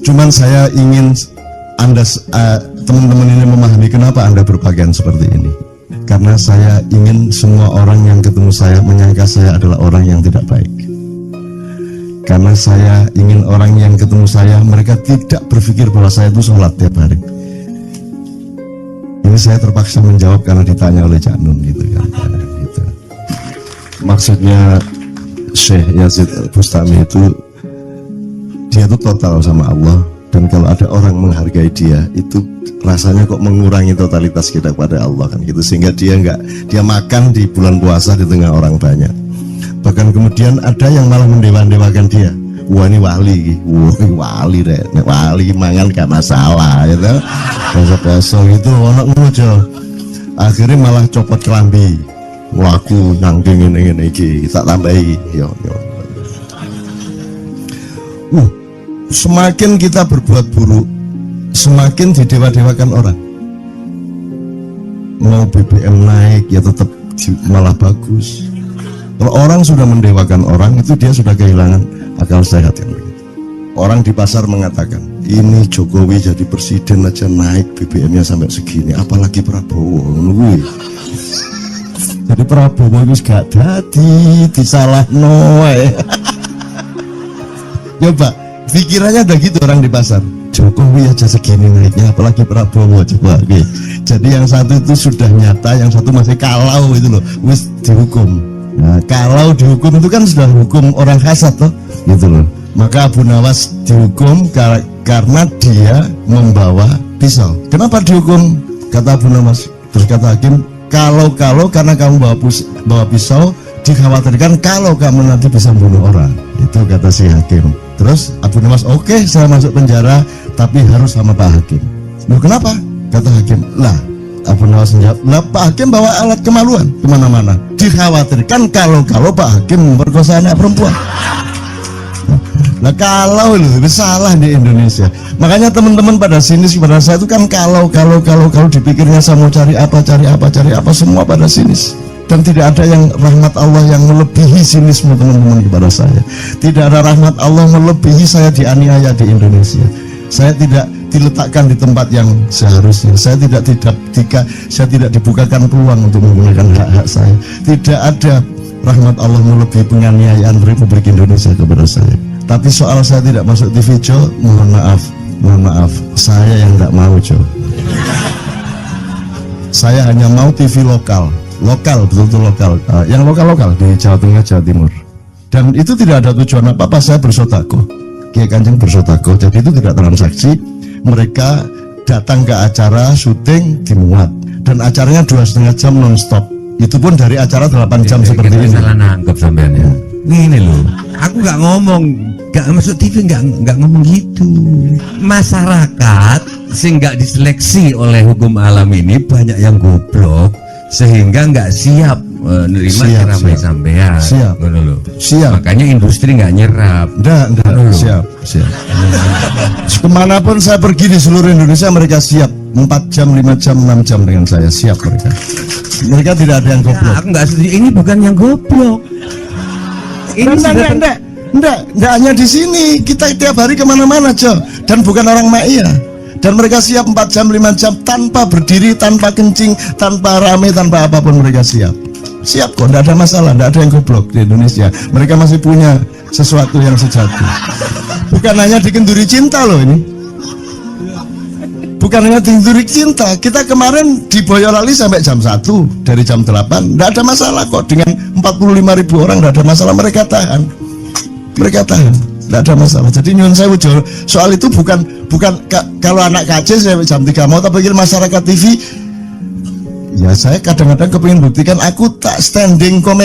Cuman saya ingin Anda teman-teman ini memahami kenapa Anda berpakaian seperti ini. Karena saya ingin semua orang yang ketemu saya menyangka saya adalah orang yang tidak baik. Karena saya ingin orang yang ketemu saya, mereka tidak berpikir bahwa saya itu sholat tiap hari. Ini saya terpaksa menjawab karena ditanya oleh Cak Nun gitu kan. Gitu. Maksudnya Syekh Yazid Bustami itu, dia itu total sama Allah, dan kalau ada orang menghargai dia itu rasanya kok mengurangi totalitas kita kepada Allah kan gitu, sehingga dia makan di bulan puasa di tengah orang banyak. Bahkan kemudian ada yang malah mendewa-dewakan dia. Wah ini wali, wali deh, wali mangan gak masalah gitu. Poso-poso itu ono ngojo. Akhirnya malah copot kelambi, laku nangking ini iki tak tambahi yo. Semakin kita berbuat buruk, semakin didewa-dewakan orang. Mau BBM naik ya tetap malah bagus. Kalau orang sudah mendewakan orang, itu dia sudah kehilangan akal sehat yang begitu. Orang di pasar mengatakan, ini Jokowi jadi presiden aja naik BBM-nya sampai segini, apalagi Prabowo. Jadi Prabowo itu gak dadi disalah noe. Coba pikirannya udah gitu orang di pasar. Jokowi aja segini naiknya, apalagi Prabowo. Coba okay. Jadi yang satu itu sudah nyata, yang satu masih kalau itu loh, wis dihukum. Nah, kalau dihukum itu kan sudah hukum orang hasad toh, gitu loh. Maka Abu Nawas dihukum karena dia membawa pisau. Kenapa dihukum? Kata Abu Nawas. Terus kata hakim, kalau karena kamu bawa pisau, dikhawatirkan kalau kamu nanti bisa bunuh orang. Itu kata si hakim. Terus Abu Nawas, oke, saya masuk penjara, tapi harus sama Pak Hakim. Loh kenapa? Kata hakim, lah Apa Nawas menjawab, lah Pak Hakim bawa alat kemaluan kemana-mana. Dikhawatirkan kalau Pak Hakim memperkosa anak perempuan. Nah kalau loh, salah di Indonesia. Makanya teman-teman pada sinis pada saya itu kan kalau dipikirnya saya mau cari apa semua pada sinis. Dan tidak ada yang rahmat Allah yang melebihi sinisme teman-teman kepada saya. Tidak ada rahmat Allah melebihi saya dianiaya di Indonesia. Saya tidak diletakkan di tempat yang seharusnya. Saya tidak dibukakan peluang untuk menggunakan hak-hak saya. Tidak ada rahmat Allah melebihi penganiayaan Republik Indonesia kepada saya. Tapi soal saya tidak masuk TV Jo, mohon maaf, saya yang tidak mau Jo. Saya hanya mau TV lokal, betul-betul lokal, yang lokal di Jawa Tengah, Jawa Timur. Dan itu tidak ada tujuan apa-apa, saya bersodako, Kiai Kanjeng bersodako, jadi itu tidak transaksi. Mereka datang ke acara syuting dimuat, dan acaranya 2,5 jam non-stop. Itu pun dari acara 8 jam seperti ini. Salah nangkep sampean ya. Ini loh, aku nggak ngomong, nggak masuk TV, nggak ngomong gitu. Masyarakat sing nggak diseleksi oleh hukum alam ini banyak yang goblok sehingga nggak siap nerima ceramah sampean. Siap. Makanya industri nggak nyerap. Enggak. Siap. Kemanapun saya pergi di seluruh Indonesia mereka siap. 4 jam, 5 jam, 6 jam dengan saya siap mereka. Mereka tidak ada yang goblok. Aku nggak setuju. Ini bukan yang goblok. Ini enggak hanya di sini. Kita tiap hari kemana-mana Jo. Dan bukan orang Maia. Dan mereka siap 4 jam, 5 jam tanpa berdiri, tanpa kencing, tanpa rame, tanpa apapun mereka siap. Siap kok, tidak ada masalah, tidak ada yang goblok di Indonesia. Mereka masih punya sesuatu yang sejati. Bukan hanya dikenduri cinta loh ini. Bukan hanya dikenduri cinta. Kita kemarin di Boyolali sampai jam 1, dari jam 8. Tidak ada masalah kok, dengan 45.000 orang tidak ada masalah, mereka tahan. Tidak ada masalah. Jadi nyun saya ujo, soal itu bukan kalau anak KC saya jam 3 mau tak pikir masyarakat TV. Ya saya kadang-kadang kepingin buktikan aku tak standing komedi.